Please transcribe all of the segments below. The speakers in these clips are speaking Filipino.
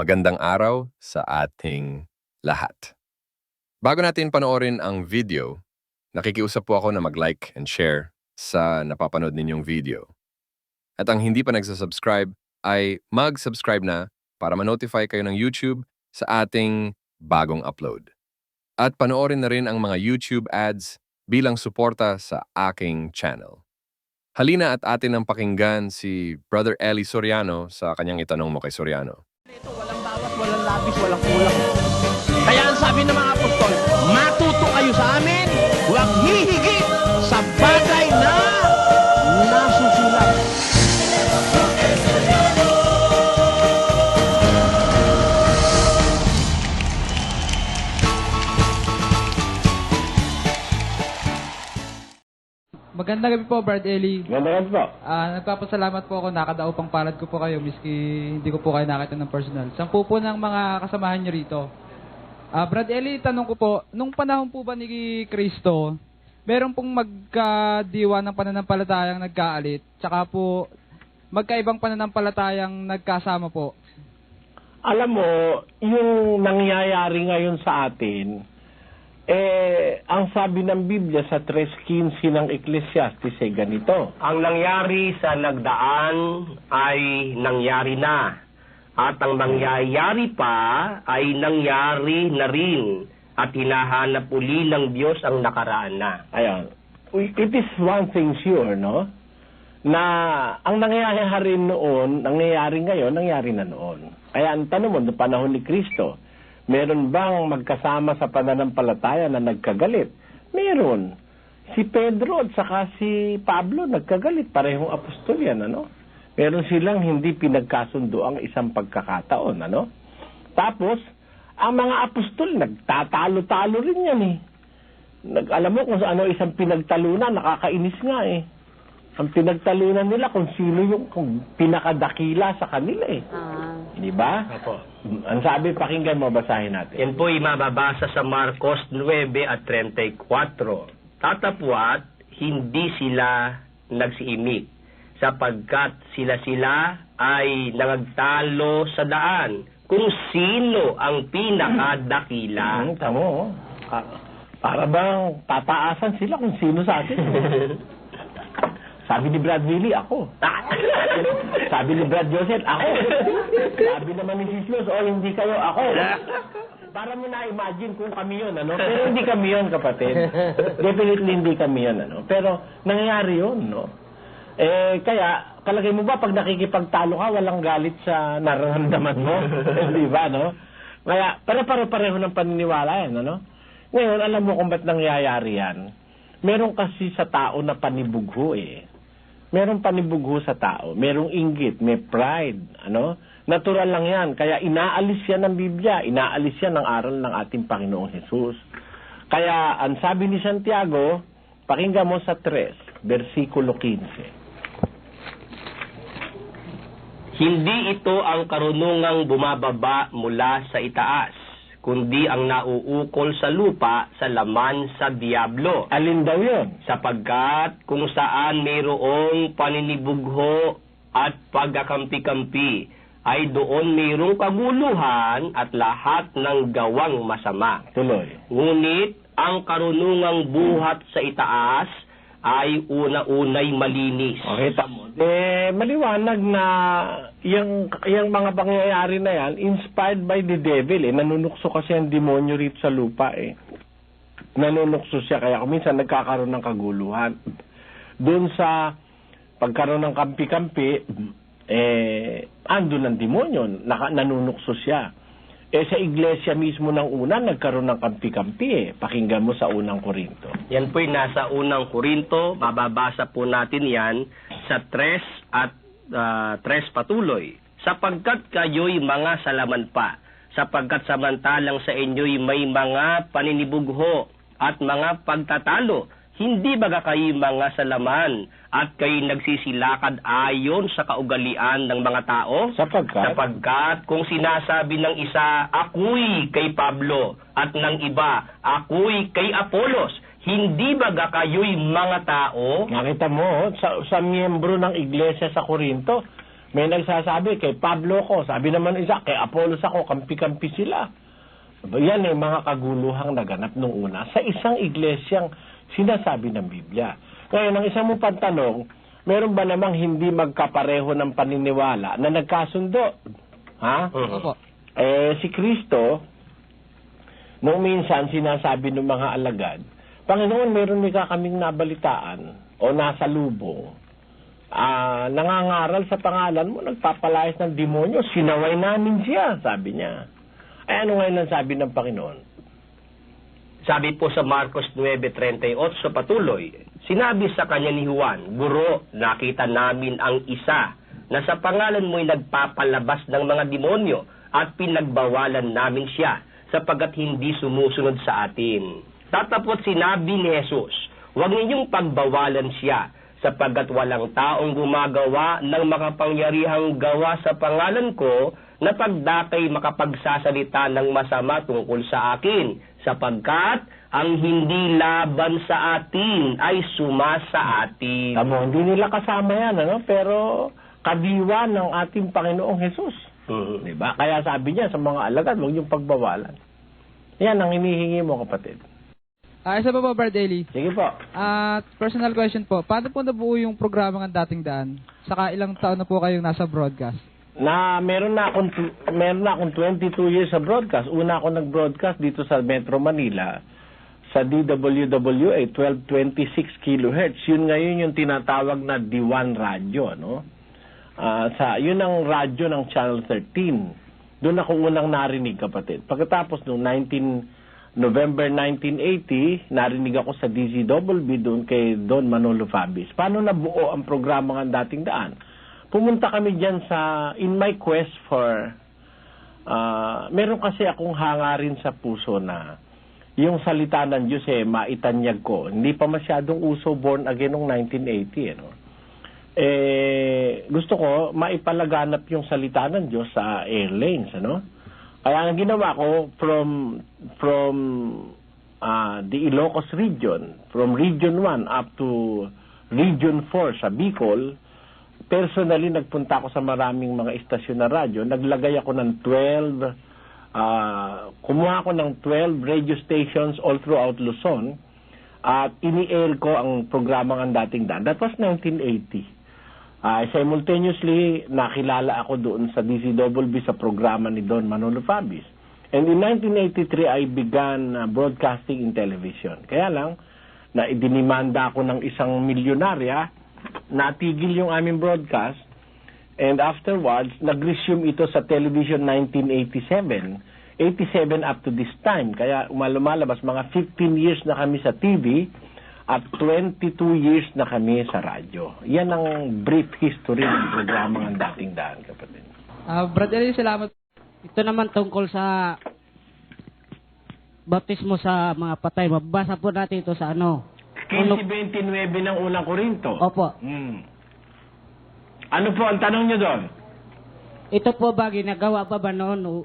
Magandang araw sa ating lahat. Bago natin panoorin ang video, nakikiusap po ako na mag-like and share sa napapanood ninyong video. At ang hindi pa nagsasubscribe ay mag-subscribe na para ma-notify kayo ng YouTube sa ating bagong upload. At panoorin na rin ang mga YouTube ads bilang suporta sa aking channel. Halina at atin ang pakinggan si Brother Eli Soriano sa kanyang itanong mo kay Soriano. Ito, walang bawat, walang labis, walang kulang. Kaya ang sabi ng mga apostol, matuto kayo sa amin, huwag hihigit sa bagay na nasusulat. Magandang gabi po, Brad Eli. Magandang gabi po. Nagpapasalamat po ako, nakadaupang pang palad ko po kayo, miski hindi ko po kayo nakita ng personal. Sampu po ng mga kasamahan nyo rito. Brad Eli, tanong ko po, nung panahon po ba ni Kristo, meron pong magkadiwa ng pananampalatayang nagkaalit, tsaka po magkaibang pananampalatayang nagkasama po? Alam mo, yung nangyayari ngayon sa atin, ang sabi ng Biblia sa 3:15 ng Ecclesiastes ay ganito. Ang nangyari sa nagdaan ay nangyari na, at ang mangyayari pa ay nangyari na rin, at hinahanap uli ng Diyos ang nakaraan na. Ayan. It is one thing sure, no? Na ang nangyayari noon, nangyayari ngayon, nangyari na noon. Kaya ang tanong mo, noong panahon ni Kristo, meron bang magkasama sa pananampalataya na nagkagalit? Meron. Si Pedro at saka si Pablo nagkagalit. Parehong apostol yan, ano? Meron silang hindi pinagkasundo ang isang pagkakataon, ano? Tapos, ang mga apostol, nagtatalo-talo rin yan, eh. Alam mo kung ano isang pinagtalunan, nakakainis nga, eh. Ang pinagtalunan nila kung sino yung pinakadakila sa kanila, eh. Di ba? Opo. Ang sabi, pakinggan mo, basahin natin. Yan po ay mababasa sa Marcos 9:34. Tatapwat, hindi sila nagsiimik, sapagkat sila ay nagtalo sa daan kung sino ang pinakadakila. Tamo, para bang tataasan sila kung sino sa atin. Sabi ni Brad Willie, ako. Sabi ni Brad Joseph, ako. Sabi naman ni Sis Luz, hindi kayo, ako. Para mo na-imagine kung kami yun, ano? Pero hindi kami yun, kapatid. Definitely hindi kami yun, ano? Pero nangyari yun, no? Kaya, palagay mo ba, pag nakikipagtalo ka, walang galit sa nararamdaman mo? Di ba, no? Kaya, pareho ng paniniwala yan, ano? Ngayon, alam mo kung ba't nangyayari yan? Meron kasi sa tao na panibugho, eh. Merong panibugho sa tao, merong inggit, may pride, ano? Natural lang yan. Kaya inaalis yan ng Biblia, inaalis yan ng aral ng ating Panginoong Jesus. Kaya ang sabi ni Santiago, pakinggan mo sa 3, versikulo 15. Hindi ito ang karunungang bumababa mula sa itaas, kundi ang nauukol sa lupa sa laman sa diablo. Alin daw yun? Sapagkat kung saan mayroong paninibugho at pagkakampi-kampi, ay doon mayroong kaguluhan at lahat ng gawang masama. Tuloy. Ngunit ang karunungang buhat sa itaas ay una-unay malinis. Okay, tamo. Maliwanag na yung mga pangyayari na yan, inspired by the devil, eh. Nanunukso kasi ang demonyo rito sa lupa, eh. Nanunukso siya, kaya minsan nagkakaroon ng kaguluhan. Doon sa pagkaroon ng kampi-kampi, andun ang demonyo, nanunukso siya. Sa iglesia mismo ng una, nagkaroon ng kampi-kampi, eh. Pakinggan mo sa unang Korinto. Yan po'y nasa unang Korinto, mababasa po natin yan sa 3 at 3 patuloy. Sapagkat kayo'y mga salaman pa, sapagkat samantalang sa inyo'y may mga paninibugho at mga pagtatalo, hindi baga kayo mga salaman at kayo nagsisilakad ayon sa kaugalian ng mga tao? Sapagkat kung sinasabi ng isa, ako'y kay Pablo, at ng iba, ako'y kay Apolos, hindi baga kayo'y mga tao? Nakita mo, sa miyembro ng iglesia sa Korinto, May nagsasabi, kay Pablo ko. Sabi naman isa, kay Apollos ako, kampi-kampi sila. Yan ay mga kaguluhang naganap nung una sa isang iglesyang sinasabi ng Biblia. Ngayon, ang isang mong pantanong, meron ba namang hindi magkapareho ng paniniwala na nagkasundo? Ha? Opo. Si Kristo, nung minsan sinasabi ng mga alagad, Panginoon, meron ka kaming nabalitaan o nasa lubong. Nangangaral sa pangalan mo, nagpapalayas ng demonyo, sinaway namin siya, sabi niya. Ay ano ngayon ang sabi ng Panginoon? Sabi po sa Marcos 9:38 patuloy, sinabi sa kanya ni Juan, Guro, nakita namin ang isa na sa pangalan mo'y nagpapalabas ng mga demonyo at pinagbawalan namin siya sapagkat hindi sumusunod sa atin. Tatapos sinabi ni Jesus, huwag ninyong pagbawalan siya sapagkat walang taong gumagawa ng makapangyarihang gawa sa pangalan ko na pagdakay makapagsasalita ng masama tungkol sa akin, sapagkat ang hindi laban sa atin ay sumasa atin. Tamo, hindi nila kasama yan, ano? Pero kadiwa ng ating Panginoong Jesus. Diba? Kaya sabi niya sa mga alagad, huwag yung pagbawalan. Yan ang hinihingi mo, kapatid. Isa pa po, Brad Eli. Sige po. Personal question po. Paano po nabuo yung programa ng Dating Daan? Saka ilang taon na po kayong nasa broadcast? Meron na akong 22 years sa broadcast. Una ako nag-broadcast dito sa Metro Manila sa DWWA 1226 kHz. Yun ngayon yung tinatawag na D1 Radio, no? Yun ang radyo ng Channel 13. Doon ako unang narinig, kapatid. Pagkatapos nung November 1980, narinig ako sa DZWB doon kay Don Manolo Fabis. Paano nabuo ang programa ng Dating Daan? Pumunta kami dyan in my quest for, meron kasi akong hangarin sa puso na yung salita ng Diyos maitanyag ko. Hindi pa masyadong uso born again noong 1980, ano? Gusto ko maipalaganap yung salita ng Diyos sa airlanes, ano? Kaya ang ginawa ko from the Ilocos region, from Region 1 up to Region 4 sa Bicol, personally nagpunta ako sa maraming mga istasyon na radyo. Naglagay ako ng kumuha ako ng 12 radio stations all throughout Luzon at ini-air ko ang programa ng Dating Daan. That was 1980. Simultaneously, nakilala ako doon sa DZWB sa programa ni Don Manolo Fabis. And in 1983, I began broadcasting in television. Kaya lang, na idinimanda ako ng isang milyonarya, natigil yung aming broadcast, and afterwards, nag-resume ito sa television 1987. 87 up to this time. Kaya lumalabas, mga 15 years na kami sa TV, at 22 years na kami sa radyo. Yan ang brief history ng programa ng Dating Daan, kapatid. Brad Eli, salamat. Ito naman tungkol sa baptismo sa mga patay. Mabasa po natin ito sa 15:29 ng unang Korinto. Opo. Ano po ang tanong nyo doon? Ito po ba ginagawa pa ba noon?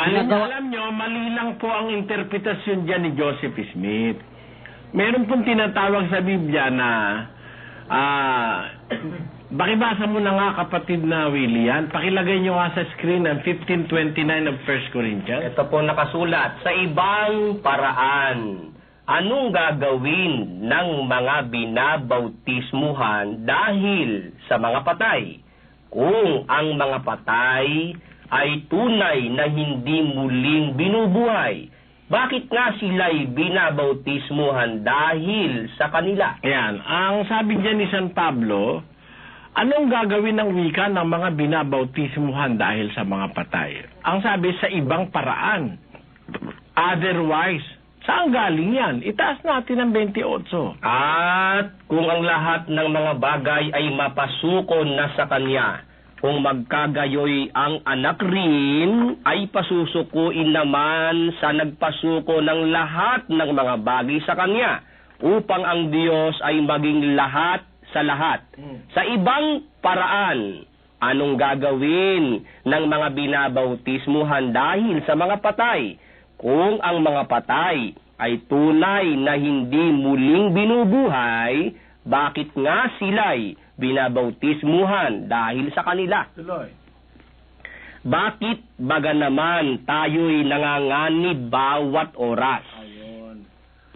Alam nyo, mali lang po ang interpretasyon dyan ni Joseph Smith. Meron pong tinatawag sa Biblia na bakibasa mo na nga, kapatid na William. Pakilagay nyo nga sa screen ang 15:29 of 1 Corinthians. Ito po nakasulat, sa ibang paraan, anong gagawin ng mga binabautismuhan dahil sa mga patay? Kung ang mga patay ay tunay na hindi muling binubuhay, bakit nga sila'y binabautismuhan dahil sa kanila? Ayan, ang sabi dyan ni San Pablo, anong gagawin ng wika ng mga binabautismuhan dahil sa mga patay? Ang sabi, sa ibang paraan. Otherwise, saan galing yan? Itaas natin ang 28. At kung ang lahat ng mga bagay ay mapasuko na sa Kanya, kung magkagayoy ang anak rin, ay pasusukuin naman sa nagpasuko ng lahat ng mga bagay sa Kanya, upang ang Diyos ay maging lahat sa lahat. Sa ibang paraan, anong gagawin ng mga binabautismuhan dahil sa mga patay? Kung ang mga patay ay tunay na hindi muling binubuhay, bakit nga sila'y binabautismuhan dahil sa kanila. Tuloy. Bakit baga naman tayo'y nanganganib bawat oras?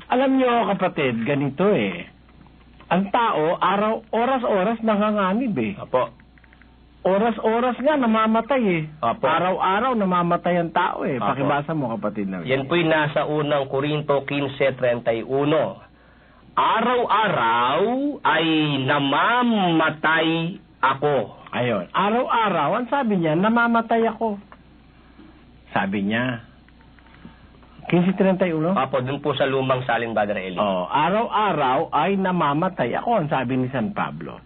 Alam nyo, kapatid, ganito eh. Ang tao, oras-oras nanganganib eh. Apo. Oras-oras nga namamatay eh. Apo. Araw-araw namamatay ang tao eh. Apo. Pakibasa mo, kapatid na. Yan po'y nasa unang Korinto 15:31. Araw-araw ay namamatay ako. Ayun. Araw-araw, ang sabi niya, namamatay ako. Sabi niya. 15:31? Apo, dun po sa lumang salin, Brother Eli. Oh, araw-araw ay namamatay ako, ang sabi ni San Pablo.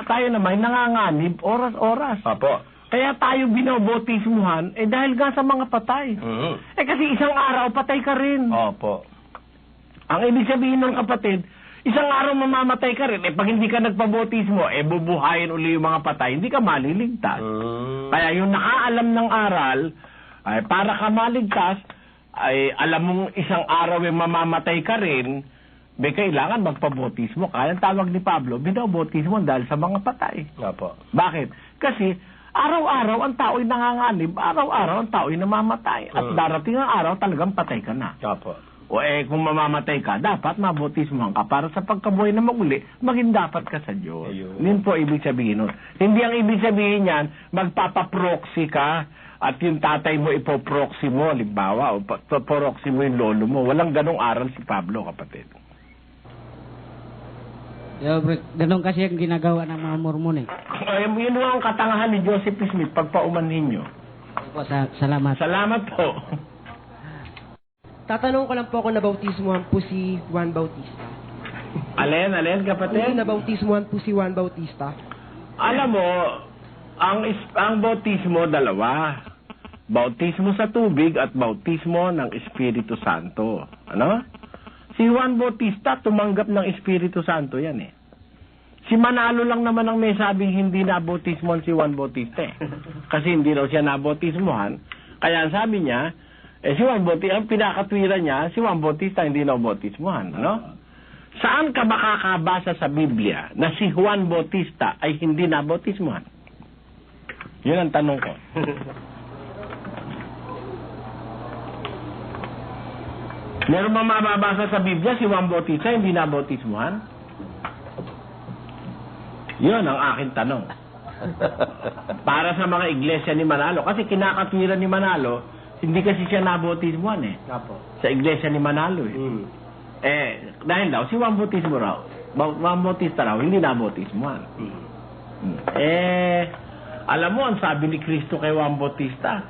Tayo naman nanganganib oras-oras. Apo. Kaya tayo binobotismuhan dahil nga sa mga patay. Kasi isang araw patay ka rin. Opo. Ang ibig sabihin ng kapatid, isang araw mamamatay ka rin. Pag hindi ka nagpabotismo, bubuhayin uli yung mga patay, hindi ka maliligtas. Kaya yung nakaalam ng aral, ay para ka maligtas, ay alam mong isang araw ay mamamatay ka rin, may kailangan magpabotismo. Kaya ang tawag ni Pablo, binobotismo dahil sa mga patay. Opo. Bakit? Kasi araw-araw ang tao'y nanganganib, araw-araw ang tao'y namamatay. At darating ang araw, talagang patay ka na. Opo. O kung mamamatay ka, dapat mabotismohan ka para sa pagkabuhay na maguli, maging dapat ka sa Diyos. Ayun. Yun po ibig sabihin nun. Hindi ang ibig sabihin yan, magpapaproxy ka at yung tatay mo ipoproxy mo, halimbawa, o proxy mo yung lolo mo. Walang ganong aral si Pablo, kapatid. Ganun kasi ang ginagawa ng mga Mormon eh. Yun ang katangahan ni Joseph Smith, pagpaumanhin nyo. Po, salamat. Salamat po. Tatanong ko lang po kung nabautismuhan po si Juan Bautista. Alin, kapatid? Kung nabautismuhan po si Juan Bautista. Alam mo, ang bautismo dalawa. Bautismo sa tubig at bautismo ng Espiritu Santo. Ano? Si Juan Bautista tumanggap ng Espiritu Santo yan eh. Si Manalo lang naman ang may sabing hindi nabautismohan si Juan Bautista eh. Kasi hindi raw siya nabautismohan. Kaya sabi niya, si Juan Bautista, ang pinakatwiran niya, si Juan Bautista hindi nabautismohan. Ano? Saan ka makakabasa sa Biblia na si Juan Bautista ay hindi nabautismohan? Yun ang tanong ko. Meron ba mababasa sa Biblia si Juan Bautista hindi nabautismuhan? Yun ang aking tanong. Para sa mga iglesia ni Manalo. Kasi kinakatwiran ni Manalo, hindi kasi siya nabautismuhan eh. Apo. Sa iglesia ni Manalo eh. Dahil daw, si Juan Bautista raw, hindi nabautismuhan. Alam mo, ang sabi ni Kristo kay Juan Bautista,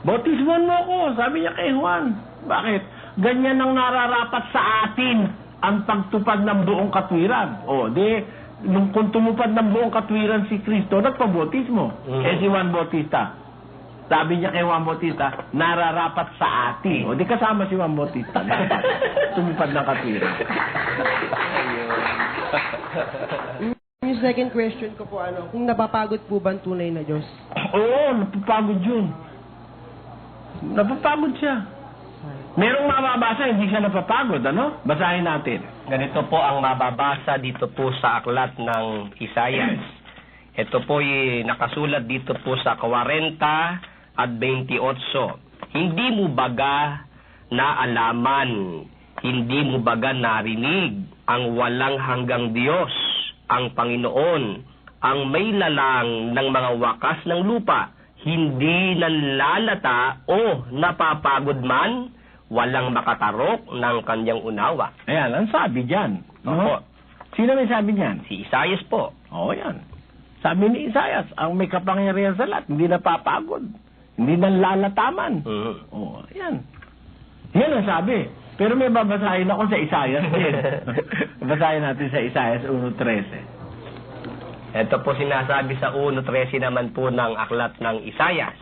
bautismuhan mo ako, sabi niya kay Juan. Bakit? Ganyan ang nararapat sa atin ang pagtupad ng buong katwiran. Kung tumupad ng buong katwiran si Kristo, nagpabautismo. Si Juan Bautista, sabi niya kay Juan Bautista, nararapat sa atin. Di kasama si Juan Bautista. Tumupad ng katwiran. Yung second question ko po, kung napapagod po ba ang tunay na Diyos? Oo, napapagod yun. Napapagod siya. Merong mababasa, hindi siya napapagod, ano? Basahin natin. Ganito po ang mababasa dito po sa aklat ng Isaias. Ito po nakasulat dito po sa 40 at 28. Hindi mo baga naalaman, hindi mo baga narinig ang walang hanggang Diyos, ang Panginoon, ang may lalang ng mga wakas ng lupa, hindi nanlalata o napapagod man, walang makatarok ng kanyang unawa. Ayan, ang sabi dyan. Opo. Sino may sabi niyan? Si Isaias po. Oo, yan. Sabi ni Isaias, ang may kapangyarihan sa lahat, hindi napapagod. Hindi nanlalataman. Oo, yan. Yan ang sabi. Pero may babasahin ako sa Isaias din. Babasahin natin sa Isaias 1:13. Ito po sinasabi sa 1:13 naman po ng aklat ng Isaias.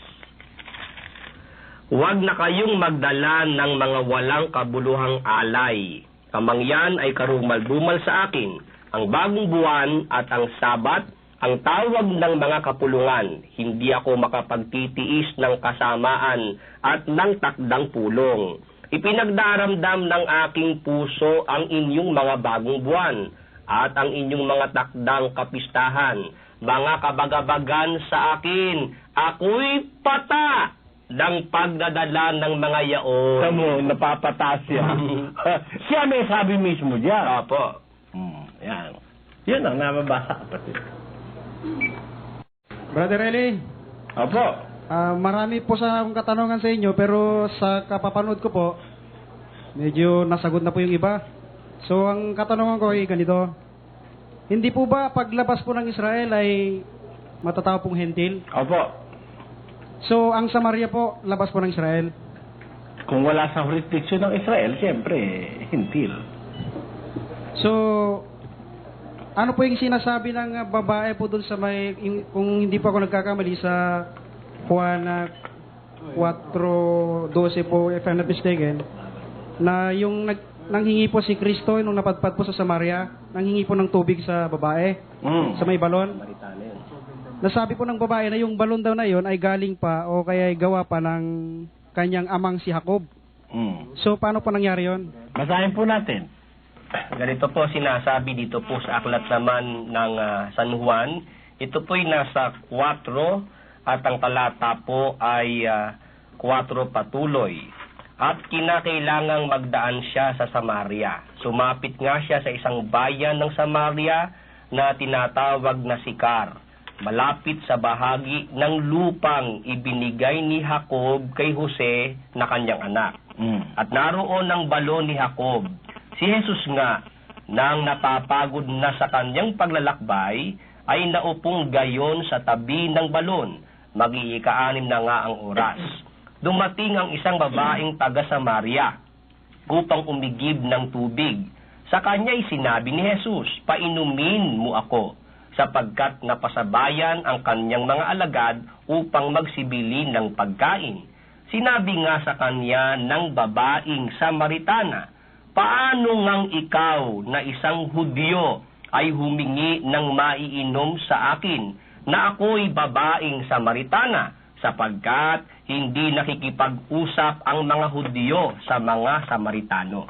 Huwag na kayong magdala ng mga walang kabuluhang alay. Kamangyan ay karumal-dumal sa akin. Ang bagong buwan at ang sabat, ang tawag ng mga kapulungan. Hindi ako makapagtitiis ng kasamaan at ng takdang pulong. Ipinagdaramdam ng aking puso ang inyong mga bagong buwan at ang inyong mga takdang kapistahan. Mga kabagabagan sa akin, ako'y pata ng pagdadala ng mga yaon. Tamo, napapataas siya. Siya may sabi mismo diyan. Opo. Yan. Yun ang nababasa, kapatid. Brother Eli, Opo. marami po sa akong katanungan sa inyo, pero sa kapapanood ko po, medyo nasagot na po yung iba. So, ang katanungan ko ay ganito. Hindi po ba paglabas po ng Israel ay matatawag pong hentil? Opo. So, ang Samaria po, labas po ng Israel? Kung wala sa jurisdiction ng Israel, siyempre, hintil. So, ano po yung sinasabi ng babae po dun sa may, kung hindi po ako nagkakamali, sa Juan 4:12 po, if I'm not mistaken, na yung nanghingi po si Kristo nung napadpad po sa Samaria, nanghingi po ng tubig sa babae, sa may balon. Nasabi po ng babae na yung balon daw na yon ay galing pa o kaya ay gawa pa ng kanyang amang si Jacob. So, paano po nangyari yon? Basahin po natin. Ganito po sinasabi dito po sa aklat naman ng San Juan. Ito po'y nasa 4 at ang talata po ay 4 patuloy. At kinakailangang magdaan siya sa Samaria. Sumapit nga siya sa isang bayan ng Samaria na tinatawag na Sikar, malapit sa bahagi ng lupang ibinigay ni Jacob kay Jose na kanyang anak. At naroon ang balon ni Jacob. Si Jesus nga, nang napapagod na sa kanyang paglalakbay, ay naupong gayon sa tabi ng balon. Mag-iika-6 na nga ang oras. Dumating ang isang babaeng taga-Samaria upang umigib ng tubig. Sa kanya'y sinabi ni Jesus, "Painumin mo ako," sapagkat napasabayan ang kanyang mga alagad upang magsibili ng pagkain. Sinabi nga sa kanya ng babaeng Samaritana, "Paano ngang ikaw na isang Hudyo ay humingi ng maiinom sa akin na ako'y babaeng Samaritana, sapagkat hindi nakikipag-usap ang mga Hudyo sa mga Samaritano."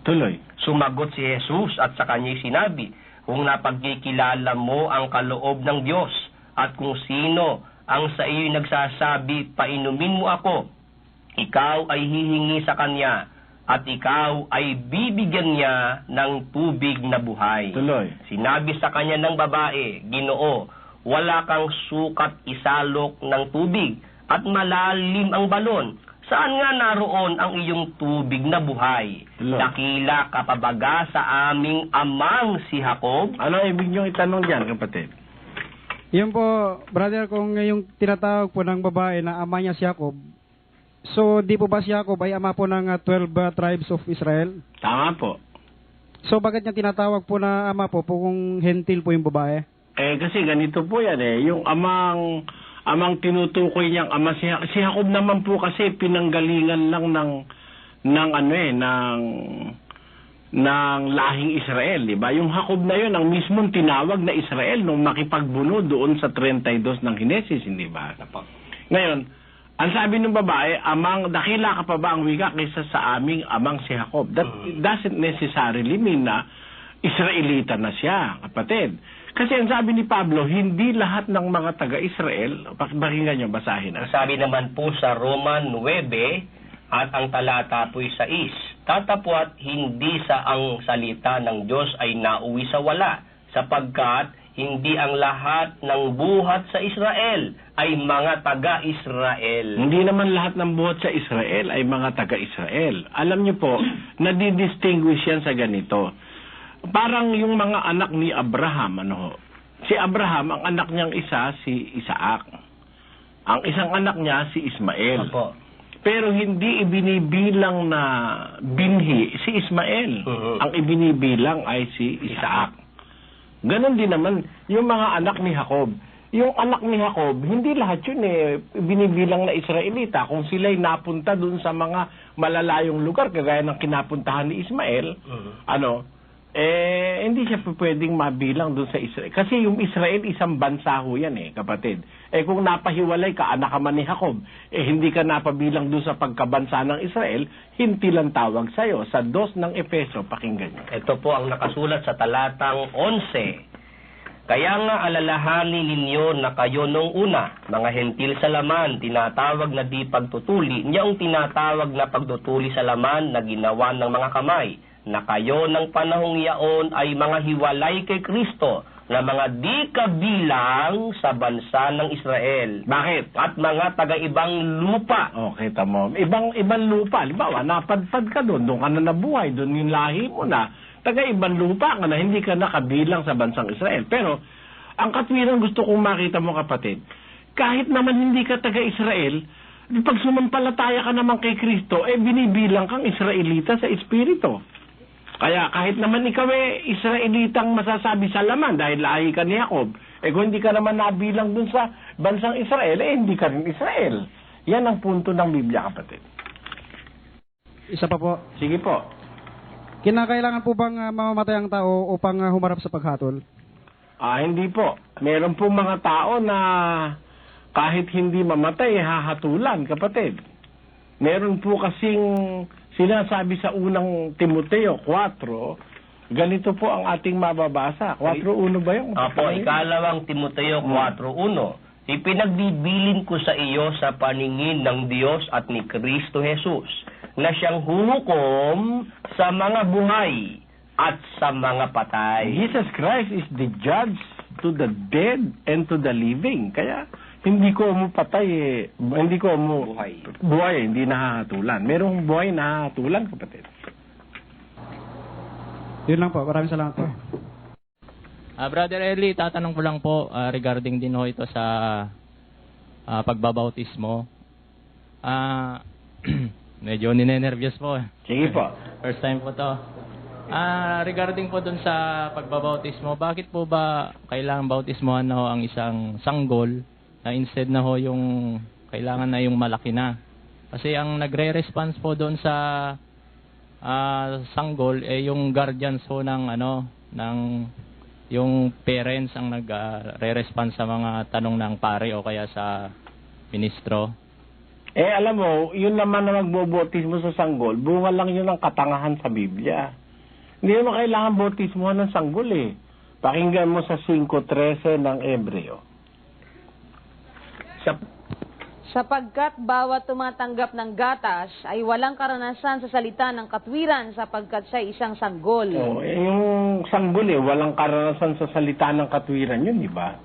Tuloy. Sumagot si Jesus at sa kanya'y sinabi, "Kung napagkikilala mo ang kaloob ng Diyos at kung sino ang sa iyo'y nagsasabi, 'Painumin mo ako,' ikaw ay hihingi sa kanya at ikaw ay bibigyan niya ng tubig na buhay." Tuloy. Sinabi sa kanya ng babae, "Ginoo, wala kang sukat isalok ng tubig at malalim ang balon. Saan nga naroon ang iyong tubig na buhay? Tuloy. Dakila kapabaga sa aming amang si Jacob?" Ano ibig nyo itanong dyan, kapatid? Yun po, brother, kung yung tinatawag po ng babae na ama niya si Jacob, so di po ba si Jacob ay ama po ng 12 tribes of Israel? Tama po. So bakit niya tinatawag po na ama po kung hentil po yung babae? Kasi ganito po yan yung amang tinutukoy niyang ama si Jacob naman po kasi pinanggalingan lang ng lahing Israel, di ba? Yung Jacob na yun ang mismong tinawag na Israel nung makipagbuno doon sa 32 ng Henesis, hindi ba? Ngayon, ang sabi ng babae, dakila ka pa ba ang wika kaysa sa aming amang si Jacob? That doesn't necessarily mean na Israelita na siya, kapatid. Kasi ang sabi ni Pablo, hindi lahat ng mga taga-Israel, pakinggan nyo, basahin. Ang sabi naman po sa Roman 9 at ang talata po'y 6, "Tatapwat hindi sa ang salita ng Diyos ay nauwi sa wala, sapagkat hindi ang lahat ng buhat sa Israel ay mga taga-Israel." Hindi naman lahat ng buhat sa Israel ay mga taga-Israel. Alam niyo po, nadidistinguish yan sa ganito. Parang yung mga anak ni Abraham, si Abraham, ang anak niyang isa, si Isaac. Ang isang anak niya, si Ismael. Opo. Pero hindi ibinibilang na binhi si Ismael. Ang ibinibilang ay si Isaac. Ganon din naman yung mga anak ni Jacob. Yung anak ni Jacob, hindi lahat yun binibilang na Israelita. Kung sila'y napunta dun sa mga malalayong lugar, kagaya ng kinapuntahan ni Ismael, hindi siya pwedeng mabilang doon sa Israel. Kasi yung Israel, isang bansa ho yan kapatid. Kung napahiwalay ka, anak ka man ni Jacob, hindi ka napabilang doon sa pagkabansa ng Israel, hindi lang tawag sa'yo. Sa 2 ng Efeso, pakinggan niyo. Ito po ang nakasulat sa talatang 11. Kaya nga alalahanin ninyo na kayo nung una, mga hentil sa laman, tinatawag na di pagtutuli, niyang tinatawag na pagtutuli sa laman na ginawa ng mga kamay, na kayo ng panahong yaon ay mga hiwalay kay Kristo, na mga di kabilang sa bansa ng Israel. Bakit? At mga taga-ibang lupa. Okay, tamo. Ibang lupa. Halimbawa, napadpad ka doon ka na nabuhay, doon yung lahi mo na. Taga-ibang lupa ka na, hindi ka nakabilang sa bansang Israel. Pero, ang katwiran gusto kong makita mo, kapatid, kahit naman hindi ka taga-Israel, pag sumampalataya ka naman kay Kristo, binibilang kang Israelita sa Espiritu. Kaya kahit naman ikaw Israelitang masasabi sa laman dahil lahi ka ni Jacob, kung hindi ka naman nabilang dun sa bansang Israel, hindi ka rin Israel. Yan ang punto ng Biblia, kapatid. Isa pa po. Sige po. Kinakailangan po bang mamamatay ang tao upang humarap sa paghatol? Hindi po. Meron po mga tao na kahit hindi mamatay, hahatulan, kapatid. Meron po kasing sinasabi sa unang Timoteo 4, ganito po ang ating mababasa. 4:1 ba yun? Apo, ikalawang Timoteo 4:1. Ipinagbibilin ko sa iyo sa paningin ng Diyos at ni Kristo Jesus, na siyang huhukom sa mga buhay at sa mga patay. Jesus Christ is the judge to the dead and to the living. Kaya hindi ko mo patay hindi ko mo buhay, hindi nahahatulan. Merong buhay na hahatulan, kapatid. Yun lang po. Maraming salamat po. Brother Eli, tatanong ko lang po regarding din ho ito sa pagbabautismo. Medyo ninenervyos po. Sige po. First time po to. Regarding po dun sa pagbabautismo, bakit po ba kailangan bautismohan na ho ang isang sanggol na instead na ho yung kailangan na yung malaki na? Kasi ang nagre-response po doon sa sanggol yung guardians ho ng ng yung parents ang nagre-response sa mga tanong ng pare o kaya sa ministro. Alam mo, yun naman na magbobautismo sa sanggol, bunga lang yun ng katangahan sa Biblia. Hindi mo kailangan bautismohan ng sanggol Pakinggan mo sa 5:13 ng Hebreo. Sapagkat bawat tumatanggap ng gatas ay walang karanasan sa salita ng katwiran sapagkat siya isang sanggol. Yung sanggol walang karanasan sa salita ng katwiran yun, di ba?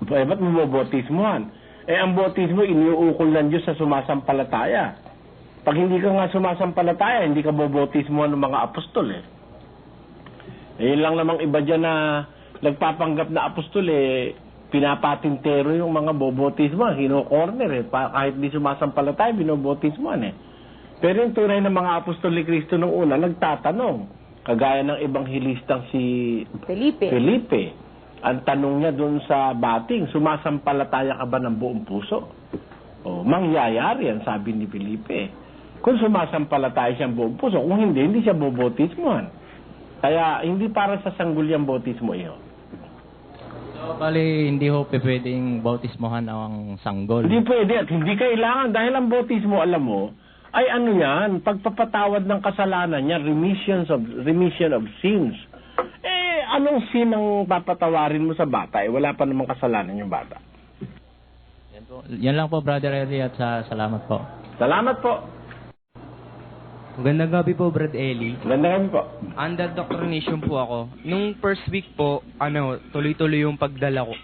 Ba't mo bautismohan? Ang bautismo, iniuukol ng Diyos sa sumasampalataya. Pag hindi ka nga sumasampalataya, hindi ka bautismohan ng mga apostol yun lang namang iba dyan na nagpapanggap na apostol pinapatintero yung mga bautismo, hino-corner kahit di sumasampalataya, binobautismohan Pero yung tunay ng mga apostol ni Kristo nung una, nagtatanong. Kagaya ng ebanghilistang si Felipe. Ang tanong niya doon sa bating, sumasampalataya ka ba ng buong puso? Mangyayari yan, sabi ni Felipe. Kung sumasampalataya siya ng buong puso, kung hindi siya bobautismohan. Kaya hindi para sa sanggol yung bautismo iyon. So, bali, hindi ho pwedeng bautismohan ang sanggol. Hindi pwede at hindi kailangan dahil ang bautismo, alam mo, ay yan, pagpapatawad ng kasalanan niya, remission of sins. Anong sin ang papatawarin mo sa bata? Wala pa namang kasalanan yung bata. Yan lang po, Brother Eli, at salamat po. Salamat po. Magandang gabi po, Brad Eli. Magandang gabi po. Under doctrination po ako. Nung first week po, tuloy-tuloy yung pagdalo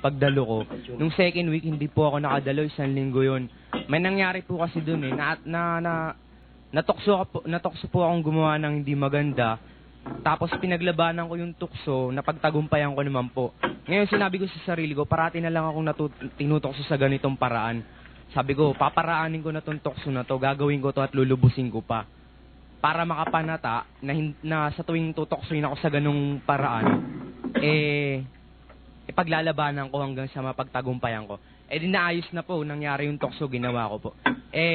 ko. Nung second week, hindi po ako nakadalo, 1 linggo yun. May nangyari po kasi dun natokso po akong gumawa ng hindi maganda. Tapos pinaglabanan ko yung tukso, napagtagumpayan ko naman po. Ngayon sinabi ko sa sarili ko, parati na lang akong tinutokso sa ganitong paraan. Sabi ko, paparaanin ko na tong tukso na to, gagawin ko to at lulubusin ko pa. Para makapanata na sa tuwing tutoksoin ako sa ganung paraan, paglalabanan ko hanggang sa mapagtagumpayan ko. Di naayos na po, nangyari yung tukso, ginawa ko po.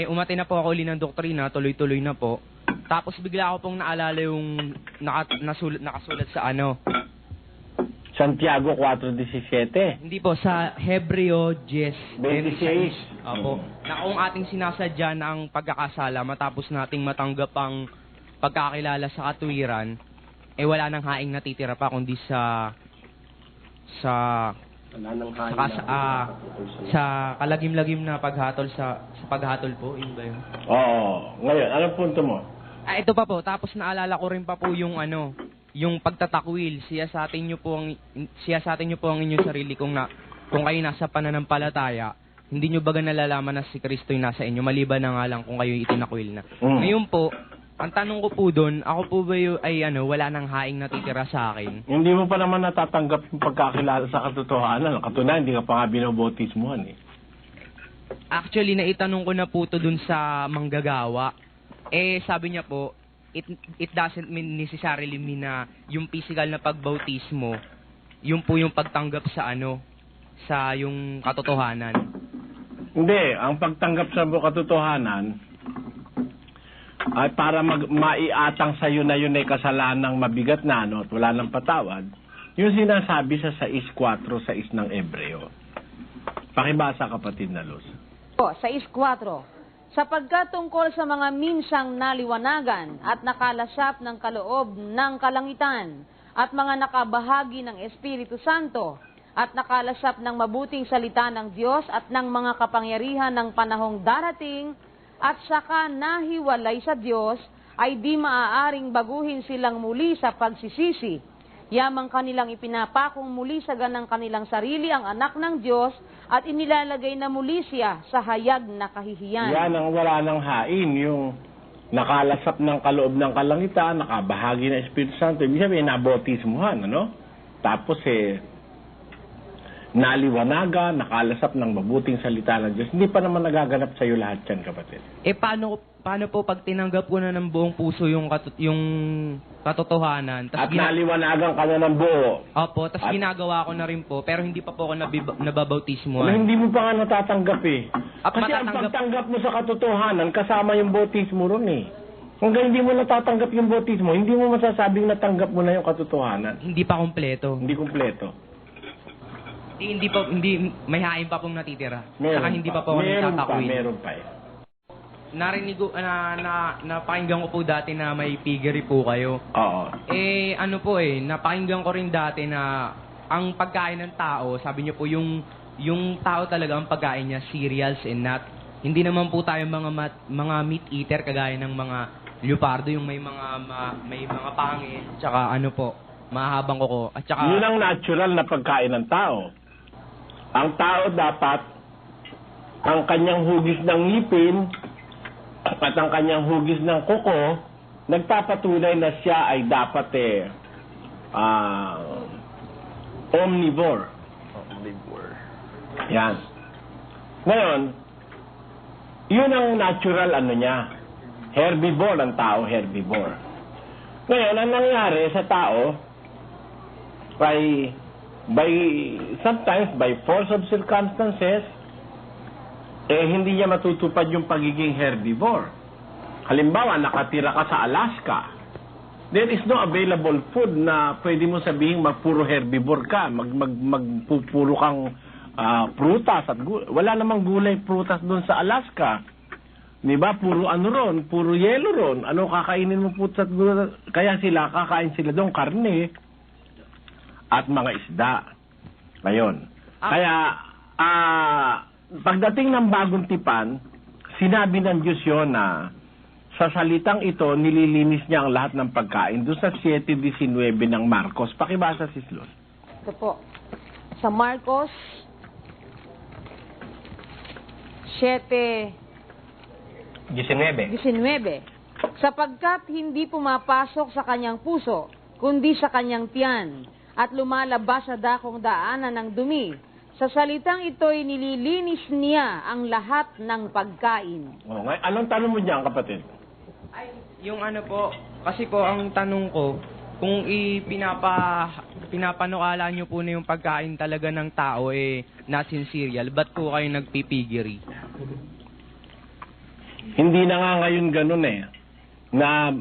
Umati na po ako uli ng doktrina, tuloy-tuloy na po. Tapos bigla ko pong naalala yung nakasulat sa ano. Santiago 4:17. Hindi po, sa Hebreo 26. Opo. Na kung ating sinasadya na ang pagkakasala matapos nating matanggap ang pagkakilala sa katwiran, eh wala nang haing natitira pa kundi sa kalagim-lagim na paghatol sa paghatol po, yun ba yun? Oo. Ngayon, anong punto mo? Ito pa po, tapos naalala ko rin pa po yung yung pagtatakwil. Siyasatin niyo po ang inyong sarili kung kayo nasa pananampalataya, hindi niyo baga nalalaman na si Kristo yung nasa inyo, maliban na nga lang kung kayo itinakwil na. Ngayon po, ang tanong ko po doon, ako po ba wala nang haing natitira sa akin? Hindi mo pa naman natatanggap yung pagkakilala sa katotohanan. Katunayan, hindi ka pa nga binobotismuhan eh. Actually, naitanong ko na po to dun sa manggagawa. Sabi niya po, it doesn't mean necessarily mean na yung physical na pagbautismo, yung po yung pagtanggap sa sa yung katotohanan. Hindi, ang pagtanggap sa katotohanan ay para maiatang sa yun na yun ay kasalanang mabigat na at wala nang patawad, yung sinasabi sa 6:4 sa ng Hebreo. Pakibasa, kapatid na Luz. 6:4. Sapagkat tungkol sa mga minsang naliwanagan at nakalasap ng kaloob ng kalangitan at mga nakabahagi ng Espiritu Santo at nakalasap ng mabuting salita ng Diyos at ng mga kapangyarihan ng panahong darating at saka nahiwalay sa Diyos, ay di maaaring baguhin silang muli sa pagsisisi. Yamang kanilang ipinapakong muli sa ganang kanilang sarili ang anak ng Diyos at inilalagay na muli siya sa hayag na kahihiyan. Yan ang wala ng hain, yung nakalasap ng kaloob ng kalangitan, nakabahagi ng Espiritu Santo. Ibig sabihin, nabotismuhan, Tapos naliwanagan, nakalasap ng mabuting salita ng Diyos. Hindi pa naman nagaganap sa iyo lahat yan, kapatid. Paano po pag tinanggap ko na ng buong puso yung katotohanan? At naliwanagan ka na ng buo. Opo, tapos ginagawa ko na rin po, pero hindi pa po ako nababautismo. Hindi mo pa nga natatanggap eh. Kasi ang pagtanggap mo sa katotohanan, kasama yung bautismo ron eh. Kung hindi mo natatanggap yung bautismo, hindi mo masasabing natanggap mo na yung katotohanan. Hindi pa kompleto. Hindi kompleto. Hindi may hain pa pong natitira. Saka hindi pa po ako nagtatakwil. Meron pa. Narinig ko, napakinggan ko po dati na may piggery po kayo. Oo. Napakinggan ko rin dati na ang pagkain ng tao, sabi niyo po, yung tao talaga ang pagkain niya, cereals and nut. Hindi naman po tayo mga meat eater kagaya ng mga leopardo, yung may mga pangit, tsaka mahabang kuko. At tsaka, yun ang natural na pagkain ng tao. Ang tao dapat, ang kanyang hugis ng ngipin at ang kanyang hugis ng kuko, nagpapatunay na siya ay dapat omnivore. Yan. Ngayon, yun ang natural niya. Herbivore ang tao, herbivore. Ngayon, ang nangyari sa tao, sometimes by force of circumstances, hindi niya matutupad yung pagiging herbivore. Halimbawa, nakatira ka sa Alaska. There is no available food na pwede mo sabihin puro herbivore ka. Magpupuro kang prutas at gulay. Wala namang gulay prutas doon sa Alaska. Diba? Puro ron, puro yelo ron. Ano kakainin mo prutas at gulay? Kaya kakain sila doon karne at mga isda. Ngayon. Kaya, pagdating ng bagong tipan, sinabi ng Diyos yun na sa salitang ito, nililinis niya ang lahat ng pagkain. Doon sa 7:19 ng Marcos. Pakibasa, Sis Luz. Ito po. Sa Marcos 7:19. Sapagkat hindi pumapasok sa kanyang puso, kundi sa kanyang tiyan, at lumalabas sa dakong daanan ng dumi. Sa salitang ito'y nililinis niya ang lahat ng pagkain. Anong tanong mo diyan, kapatid? Yung kasi po ang tanong ko, kung pinapanukala nyo po na yung pagkain talaga ng tao not in cereal, ba't po kayo nagpipigiri? Hindi na nga ngayon ganun na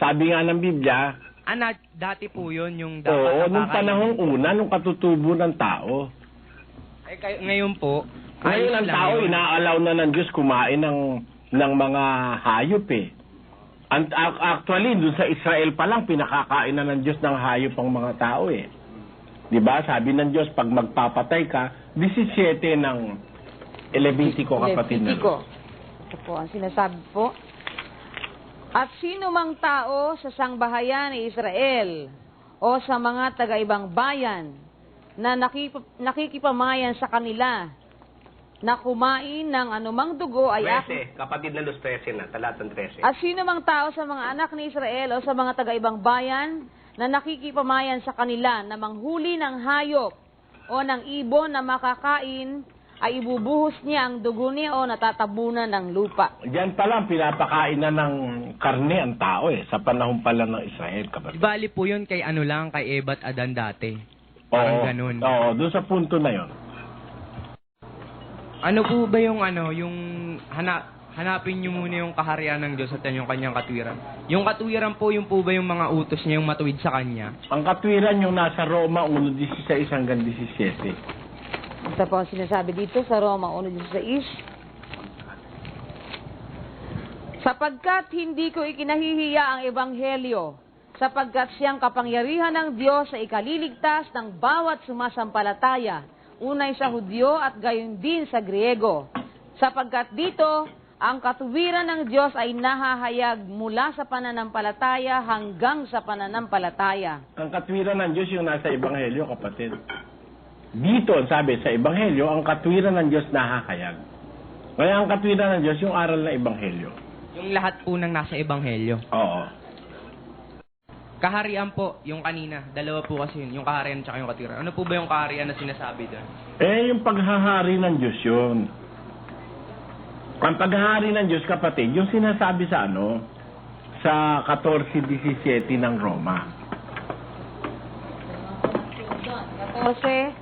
sabi nga ng Biblia, Dati po yun, yung dapat oo, nung nakakain. panahong una, nung katutubo ng tao. Ngayon po, Ngayon ang lang tao, yun. inaalaw na ng Diyos kumain ng mga hayop eh. Actually, dun sa Israel pa lang, pinakakain na ng Diyos ng hayop ang mga tao eh. Diba? Sabi ng Diyos, pag magpapatay ka, 17 ng Levitico, kapatid na. Levitico. Ito po ang sinasabi po. At sino mang tao sa sangbahayan ni Israel o sa mga taga-ibang bayan na nakikipamayan sa kanila na kumain ng anumang dugo ay 13, kapatid na Luz 13 na, talatang 13. At sino mang tao sa mga anak ni Israel o sa mga taga-ibang bayan na nakikipamayan sa kanila na manghuli ng hayop o ng ibon na makakain, ay ibubuhos niya ang dugo niya o natatabunan ng lupa. Diyan pa lang, pinapakain na ng karne ang tao eh, sa panahon pala ng Israel, kapatid. Bali po yun kay kay Eva at Adan dati. Oo, Parang ganun. oo, doon sa punto na yon. Ano po ba yung yung hanapin niyo muna yung kaharian ng Diyos at yung kanyang katwiran. Yung katwiran po, yung po ba yung mga utos niya, yung matuwid sa kanya? Ang katwiran yung nasa Roma 1:16 hanggang 17. Ito po ang sinasabi dito sa Roma 1:16. Sapagkat hindi ko ikinahihiya ang ebanghelyo, sapagkat siyang kapangyarihan ng Diyos sa ikaliligtas ng bawat sumasampalataya, unay sa Hudyo at gayon din sa Griego. Sapagkat dito, ang katuwiran ng Diyos ay nahahayag mula sa pananampalataya hanggang sa pananampalataya. Ang katwiran ng Diyos yung nasa ebanghelyo, kapatid. Dito, sabi, sa ebanghelyo, ang katwiran ng Diyos nahahayag. Kaya ang katwiran ng Diyos yung aral na ebanghelyo. Yung lahat po ng nasa ebanghelyo. Oo. Kaharian po, yung kanina. Dalawa po kasi yun, yung kaharian at yung katwiran. Ano po ba yung kaharian na sinasabi doon? Yung paghahari ng Diyos yun. Ang paghahari ng Diyos, kapatid, yung sinasabi sa sa 14:17 ng Roma. 14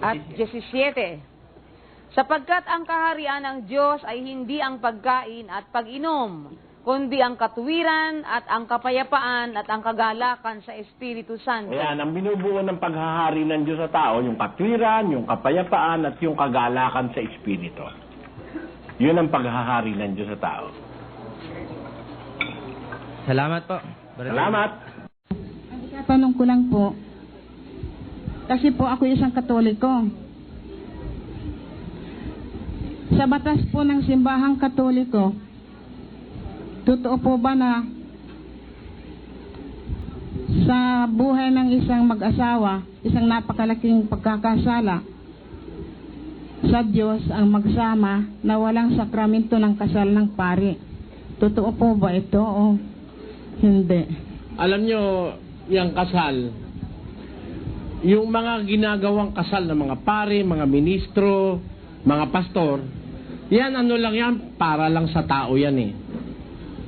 at 17. Sapagkat ang kaharian ng Diyos ay hindi ang pagkain at pag-inom, kundi ang katuwiran at ang kapayapaan at ang kagalakan sa Espiritu Santo. Ayan, ang binubuo ng paghahari ng Diyos sa tao, yung katwiran, yung kapayapaan, at yung kagalakan sa Espiritu. Yun ang paghahari ng Diyos sa tao. Salamat po. Salamat! Tanong ko lang po, kasi po ako isang Katoliko. Sa batas po ng simbahang Katoliko, totoo po ba na sa buhay ng isang mag-asawa, isang napakalaking pagkakasala, sa Diyos ang magsama na walang sakramento ng kasal ng pari? Totoo po ba ito o hindi? Alam nyo, yung kasal, yung mga ginagawang kasal ng mga pare, mga ministro, mga pastor, yan lang yan, para lang sa tao yan eh.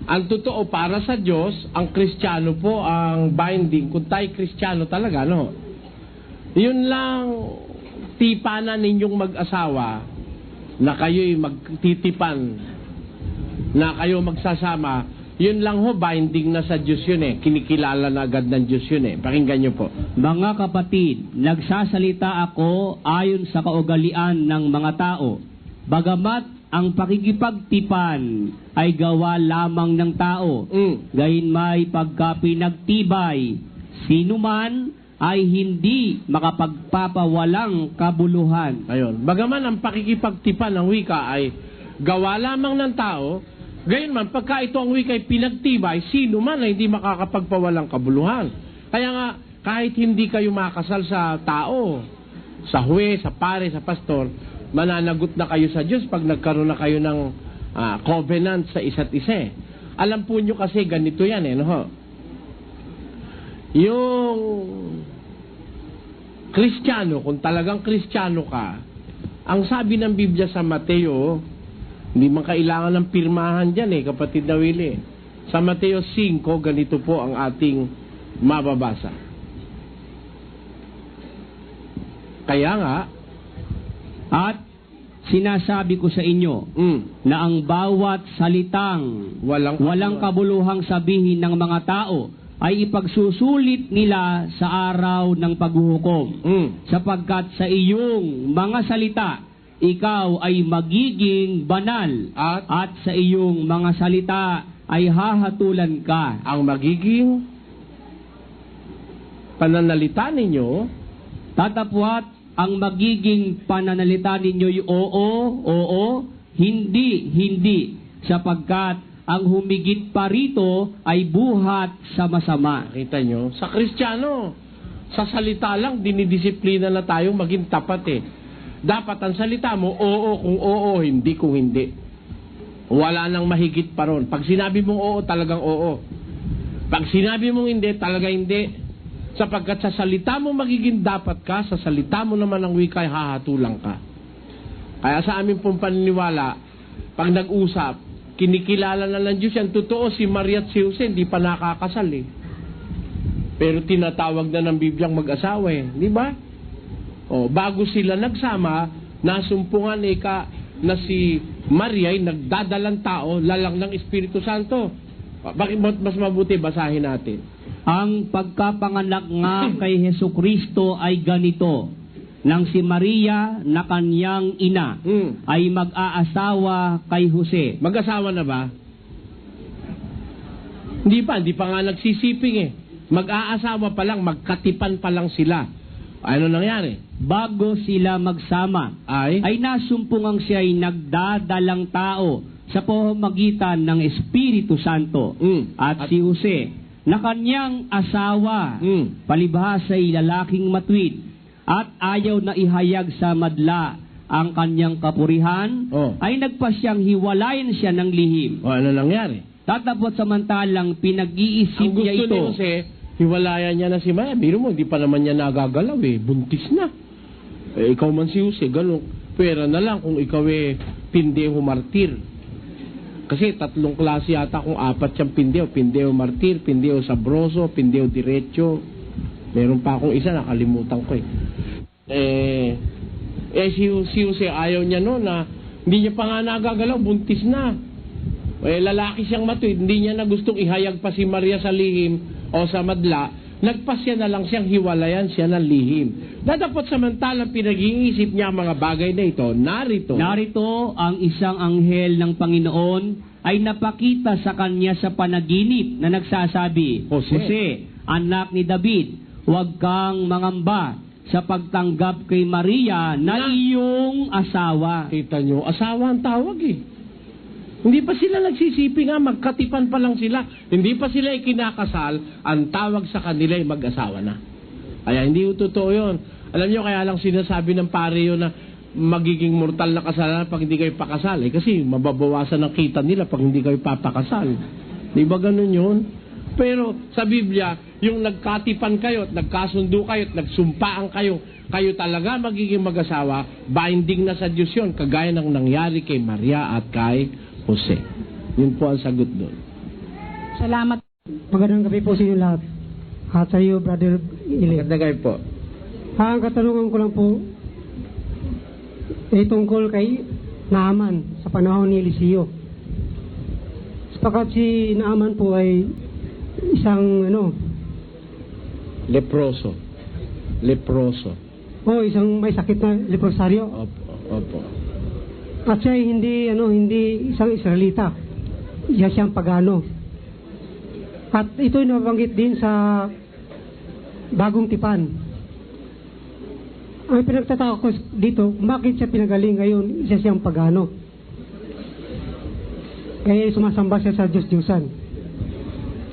Ang totoo para sa Diyos, ang Kristiyano po, ang binding, kung tayo Kristiyano talaga, no? Yun lang, tipanan ninyong mag-asawa, na kayo'y magtitipan, na kayo magsasama, yun lang ho, binding na sa Diyos yun eh. Kinikilala na agad ng Diyos yun eh. Pakinggan nyo po. Mga kapatid, nagsasalita ako ayon sa kaugalian ng mga tao. Bagamat ang pakikipagtipan ay gawa lamang ng tao, gayunmay pagka pinagtibay, sino man ay hindi makapagpapawalang kabuluhan. Ayun. Bagaman ang pakikipagtipan ng wika ay gawa lamang ng tao, gayon man, pagka ito ang wika ay pinagtibay, sino man ay hindi makakapagpawalang kabuluhan. Kaya nga, kahit hindi kayo makasal sa tao, sa huwes, sa pare, sa pastor, mananagot na kayo sa Diyos pag nagkaroon na kayo ng covenant sa isa't isa. Alam po nyo kasi ganito yan no? Yung Kristiyano, kung talagang Kristiyano ka, ang sabi ng Biblia sa Mateo, hindi man kailangan ng pirmahan dyan kapatid na Willie. Sa Mateo 5, ganito po ang ating mababasa. Kaya nga, At sinasabi ko sa inyo na ang bawat salitang walang kabuluhang sabihin ng mga tao ay ipagsusulit nila sa araw ng paghuhukom. Sapagkat sa iyong mga salita, ikaw ay magiging banal at sa iyong mga salita ay hahatulan ka. Ang magiging pananalita ninyo, Tatapwat ang magiging pananalita ninyo oo, hindi, sapagkat ang humigit pa rito ay buhat sa masama. Kita nyo, sa Kristiyano, sa salita lang, dinidisiplina na tayo maging tapat eh. Dapat ang salita mo, oo kung oo, hindi kung hindi. Wala nang mahigit pa ron. Pag sinabi mong oo, talagang oo. Pag sinabi mong hindi, talaga hindi. Sapagkat sa salita mo magiging dapat ka, sa salita mo naman ang wika ay hahatulang ka. Kaya sa amin pong paniniwala, pag nag-usap, kinikilala na ng Diyos yan. Totoo, si Maria at si Jose hindi pa nakakasal eh. Pero tinatawag na ng Bibliang mag-asawa eh. Di ba? O, bago sila nagsama, nasumpungan na si Maria ay nagdadalang tao, lalang ng Espiritu Santo. Bakit mas mabuti basahin natin? Ang pagkapanganak nga kay Hesukristo ay ganito, nang si Maria na kanyang ina ay mag-aasawa kay Jose. Mag-asawa na ba? Hindi pa nga nagsisiping eh. Mag-aasawa pa lang, magkatipan pa lang sila. Ano nangyari? Bago sila magsama, ay nasumpungang siya ay nagdadalang tao sa pamamagitan ng Espiritu Santo. At si Jose, na kanyang asawa, palibhas ay lalaking matuwid, at ayaw na ihayag sa madla ang kanyang kapurihan, ay nagpasyang hiwalayan siya ng lihim. Ano nangyari? Tatapos samantalang pinag-iisip niya ito. Ang gusto ni Jose, hiwalayan niya na si Maria. Biro mo, di pa naman niya nagagalaw eh. Buntis na. Ikaw man si Jose, gano'n. Pwera na lang kung ikaw pindeho martir. Kasi 3 klase yata kung 4 siyang pindeho. Pindeho martir, pindeho sabroso, pindeho diretso. Meron pa akong isa, nakalimutan ko si Jose ayaw niya na hindi niya pa nga nagagalaw, buntis na. Lalaki siyang matuwid, hindi niya na gustong ihayag pa si Maria sa lihim o sa madla, nagpasya na lang siyang hiwalayan siya ng lihim. Datapot samantalang pinag-iisip niya ang mga bagay na ito, narito ang isang anghel ng Panginoon ay napakita sa kanya sa panaginip na nagsasabi, Jose, anak ni David, huwag kang mangamba sa pagtanggap kay Maria na iyong asawa. Kita nyo, asawa ang tawag eh. Hindi pa sila nagsisipi nga, magkatipan pa lang sila. Hindi pa sila ikinakasal, ang tawag sa kanila ay mag-asawa na. Kaya hindi totoo yun. Alam nyo, kaya lang sinasabi ng pare yun na magiging mortal na kasalanan pag hindi kayo pakasal. Kasi mababawasan ang kita nila pag hindi kayo papakasal. Di ba ganun yun? Pero sa Biblia, yung nagkatipan kayo at nagkasundo kayo at nagsumpaan kayo, kayo talaga magiging mag-asawa, binding na sa Diyos yun, kagaya ng nangyari kay Maria at kay Jose. Yun po ang sagot doon. Salamat. Magandang gabi po sa inyo lahat. At sa iyo, Brother Ili. Magandang gabi po. Ang katanungan ko lang po ay tungkol kay Naaman sa panahon ni Eliseo. Sapagat si Naaman po ay isang Leproso. isang may sakit na leprosaryo. Opo. At siya ay hindi isang Israelita. Siya siyang pagano. At ito ay nabanggit din sa Bagong Tipan. Ang pinagtataka ko dito, bakit siya pinagaling ngayon, siya siyang pagano? Kaya sumasamba siya sa Diyos-Diyusan.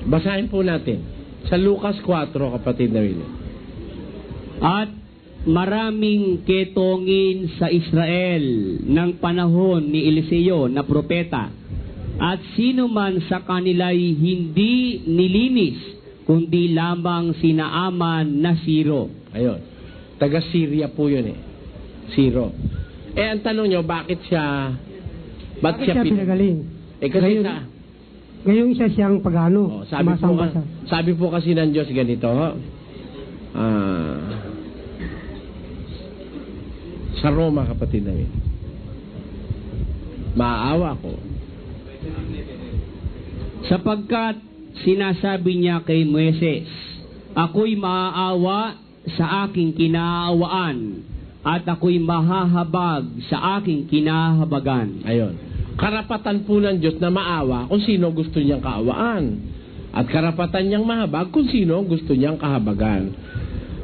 Basahin po natin. Sa Lucas 4, kapatid na Willie. At maraming ketongin sa Israel ng panahon ni Eliseo na propeta, at sino man sa kanila'y hindi nilinis, kundi lamang si Naaman na Siro. Ayun. Taga Syria po yun Siro. Ang tanong nyo, bakit siya pinagaling? Kasi ngayong isa siyang pagano. Sabi po kasi ng Diyos ganito, sa Roma, kapatid namin. Maaawa ko. Sapagkat sinasabi niya kay Moises, ako'y maaawa sa aking kinaawaan at ako'y mahahabag sa aking kinahabagan. Ayun. Karapatan po ng Diyos na maawa kung sino gusto niyang kaawaan. At karapatan niyang mahabag kung sino gusto niyang kahabagan.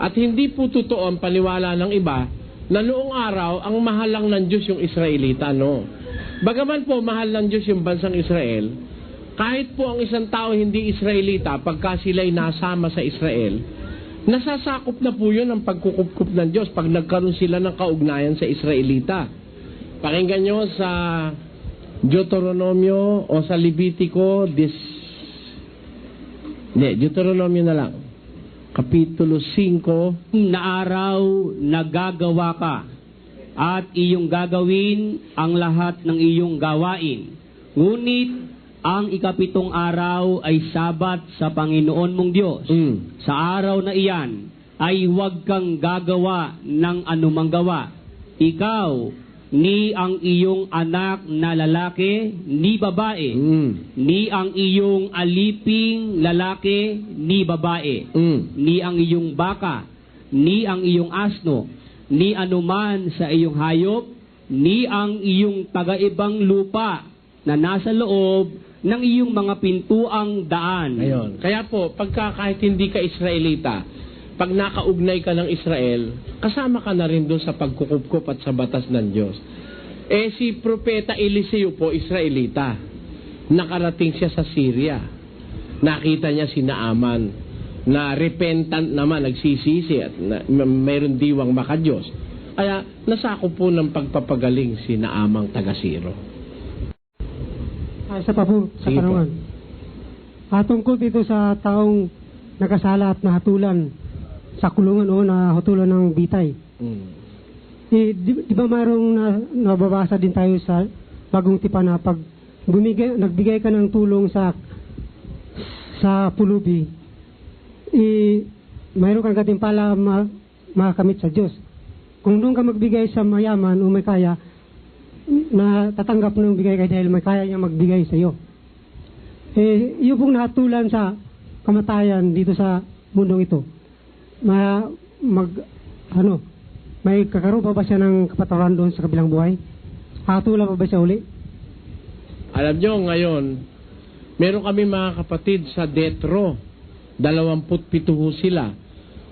At hindi po totoo ang paniwala ng iba na noong araw ang mahal lang ng Diyos yung Israelita, no? Bagaman po mahal ng Diyos yung bansang Israel, kahit po ang isang tao hindi Israelita, pagka sila'y nasama sa Israel, nasasakop na po yun ang pagkukup ng Diyos pag nagkaroon sila ng kaugnayan sa Israelita. Pakinggan nyo sa Deuteronomio o sa Levitico, Deuteronomio na lang. Kapitulo 5. Na araw nagagawa ka at iyong gagawin ang lahat ng iyong gawain. Ngunit ang ikapitong araw ay Sabat sa Panginoon mong Diyos. Sa araw na iyan ay huwag kang gagawa ng anumang gawa. Ikaw, ni ang iyong anak na lalaki, ni babae, ni ang iyong aliping lalaki, ni babae, ni ang iyong baka, ni ang iyong asno, ni anuman sa iyong hayop, ni ang iyong taga-ibang lupa na nasa loob ng iyong mga pintuang daan. Ayun. Kaya po, pagka kahit hindi ka Israelita, pag nakaugnay ka ng Israel, kasama ka na rin doon sa pagkukupkup at sa batas ng Diyos. Eh si Propeta Eliseo po, Israelita. Nakarating siya sa Syria. Nakita niya si Naaman na repentant naman, nagsisisi at mayroon diwang makadiyos. Kaya nasako po ng pagpapagaling si Naamang taga-Siro. Isa pa po sa Sige tanungan. Tungkol dito sa taong nakasala at nahatulan sa kulungan o nahatulan ng bitay. Di ba mayroong nababasa din tayo sa bagong tipan na pag nagbigay ka ng tulong sa pulubi, mayroon kang katimpala makamit sa Diyos. Kung doon ka magbigay sa mayaman o may kaya, na tatanggap ng bigay kay dahil may kaya niya magbigay sa iyo. Yung pong nahatulan sa kamatayan dito sa mundong ito, may kakaroon pa ba siya ng kapatawaran doon sa kabilang buhay? Hatulan pa ba siya uli? Alam nyo, ngayon, meron kami mga kapatid sa death row. 27 sila.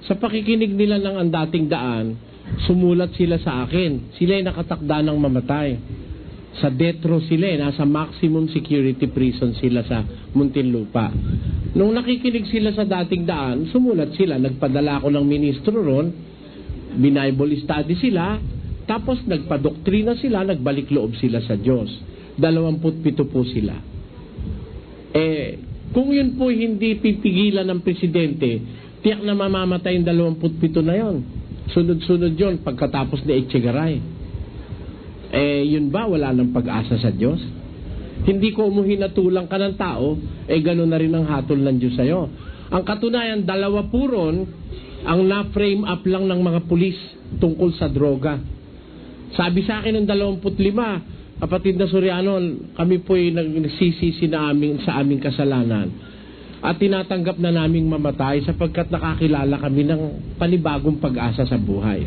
Sa pakikinig nila ng ang dating daan, sumulat sila sa akin. Sila ay nakatakda ng mamatay. Sa death row sila, nasa maximum security prison sila sa Muntinlupa. Nung nakikinig sila sa dating daan, sumulat sila. Nagpadala ako ng ministro ron, Bible study sila, tapos nagpadoktrina sila, nagbalik loob sila sa Diyos. 27 po sila. Kung yun po hindi pipigilan ng presidente, tiyak na mamamatay yung 27 na yon. Sunod-sunod yon pagkatapos ni Echegaray. Yun ba, wala ng pag-asa sa Diyos? Hindi ko umuhinatulang ka ng tao, gano'n na rin ang hatol ng Diyos sa'yo. Ang katunayan, 2 puron ang na-frame up lang ng mga pulis tungkol sa droga. Sabi sa akin ng 25, kapatid na Soriano, kami po'y nagsisisi na sa aming kasalanan. At tinatanggap na naming mamatay sapagkat nakakilala kami ng panibagong pag-asa sa buhay.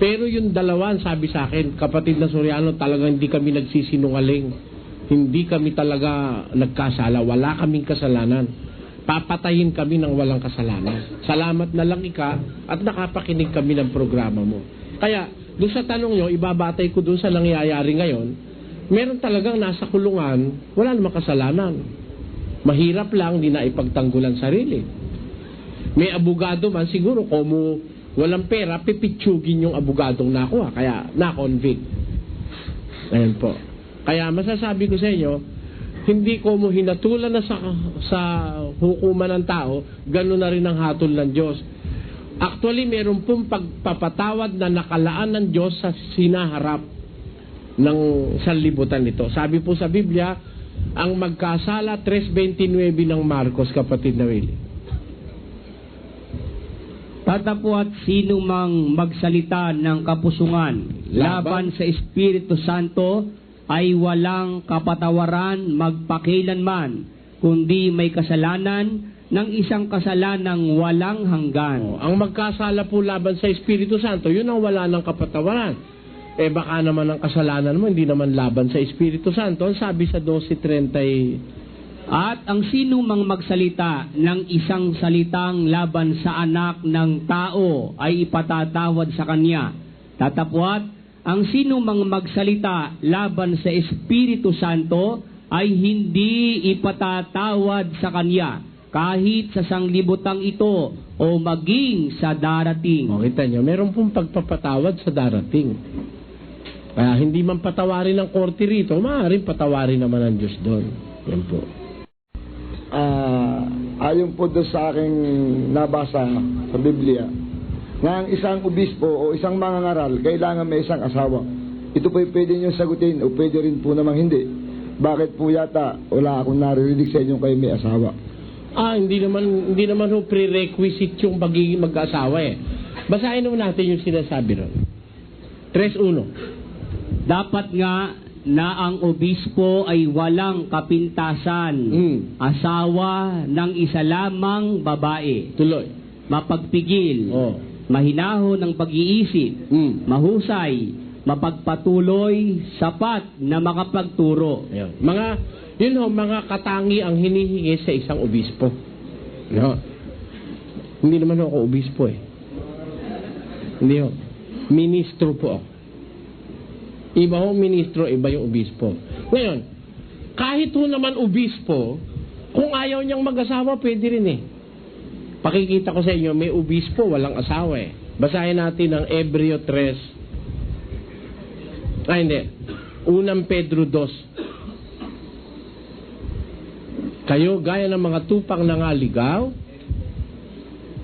Pero yung 2, sabi sa akin, kapatid na Soriano, talagang hindi kami nagsisinungaling. Hindi kami talaga nagkasala. Wala kaming kasalanan. Papatayin kami ng walang kasalanan. Salamat na lang ika at nakapakinig kami ng programa mo. Kaya, doon sa tanong nyo, ibabatay ko doon sa nangyayari ngayon, meron talagang nasa kulungan, wala namang kasalanan. Mahirap lang, di na ipagtanggulan sarili. May abogado man, siguro kung walang pera, pipitsugin yung abogadong nakuha, kaya na-convict. Ayan po. Kaya masasabi ko sa inyo, hindi ko mo hinatulan na sa hukuman ng tao, gano'n na rin ang hatol ng Diyos. Actually, meron pong pagpapatawad na nakalaan ng Diyos sa sinaharap ng sanlibutan nito. Sabi po sa Biblia, ang magkasala, 3:29 ng Marcos, kapatid na Willie. Tatapwat sino mang magsalita ng kapusungan laban sa Espiritu Santo, ay walang kapatawaran magpakailanman, kundi may kasalanan ng isang kasalanang walang hanggan. Ang magkasala po laban sa Espiritu Santo, yun ang wala ng kapatawaran. Baka naman ang kasalanan mo, hindi naman laban sa Espiritu Santo. Ang sabi sa 12:30, At ang sino mang magsalita ng isang salitang laban sa anak ng tao ay ipatatawad sa kanya. Tatapwat, ang sino mang magsalita laban sa Espiritu Santo ay hindi ipatatawad sa kanya, kahit sa sanglibutang ito o maging sa darating. Kita nyo, meron pong pagpapatawad sa darating. Kaya hindi man patawarin ng korte rito, maaaring patawarin naman ng Diyos doon. Yan po. Ayon po doon sa aking nabasa sa Biblia, na ang isang obispo o isang mangangaral kailangan may isang asawa. Ito po pwede nyo sagutin o pwede rin po namang hindi. Bakit po yata wala akong naririnig sa inyo kayo may asawa? Hindi naman ho prerequisite yung pagiging mag-asawa eh. Basahin naman natin yung sinasabi ron. 3:1. Dapat nga na ang obispo ay walang kapintasan, asawa ng isa lamang babae. Tuloy. Mapagpigil, mahinahon ng pag-iisip, mahusay, mapagpatuloy, sapat na makapagturo. Mga katangi ang hinihingi sa isang obispo. Hindi naman ako obispo eh. Hindi ho. Ministro po ako. Iba ho ministro, iba yung obispo. Ngayon, kahit ho naman obispo, kung ayaw niyang mag-asawa, pwede rin eh. Pakikita ko sa inyo, may obispo, walang asawa eh. Basahin natin ang Hebreo 3. 1 Pedro 2. Kayo gaya ng mga tupang nangaligaw,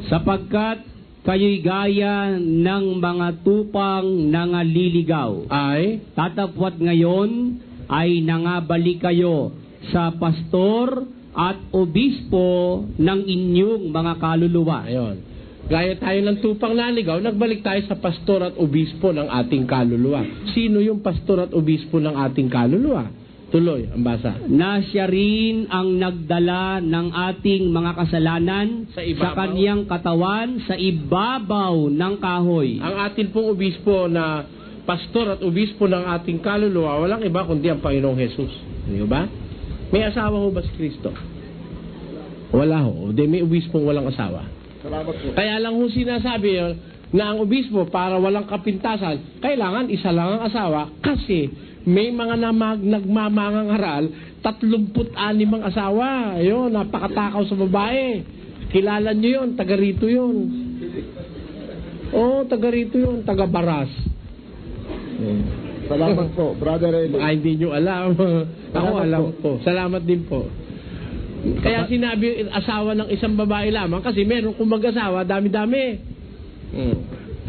sapagkat kayo'y gaya ng mga tupang nangaliligaw. Ay? Tatapwat ngayon ay nangabalik kayo sa pastor at obispo ng inyong mga kaluluwa. Ayun. Gaya tayo ng tupang naligaw, nagbalik tayo sa pastor at obispo ng ating kaluluwa. Sino yung pastor at obispo ng ating kaluluwa? Tuloy, ang basa. Na siya rin ang nagdala ng ating mga kasalanan sa kaniyang katawan sa ibabaw ng kahoy. Ang atin pong obispo na pastor at obispo ng ating kaluluwa, walang iba kundi ang Panginoong Jesus. Di ba? May asawa ho ba si Kristo? Wala ho. May obispong walang asawa. Salamat po. Kaya lang ho sinasabi yun, na ang obispo para walang kapintasan, kailangan isa lang ang asawa kasi may mga nagmamangang aral, 36 ang asawa. Ayun, napakatakaw sa babae. Kilala nyo yun, taga rito yun. Taga rito yun, taga Baras. Salamat po, Brother Eli. Hindi nyo alam. Ako alam po. Salamat din po. Kaya sinabi, asawa ng isang babae lamang kasi meron kong mag-asawa, dami-dami.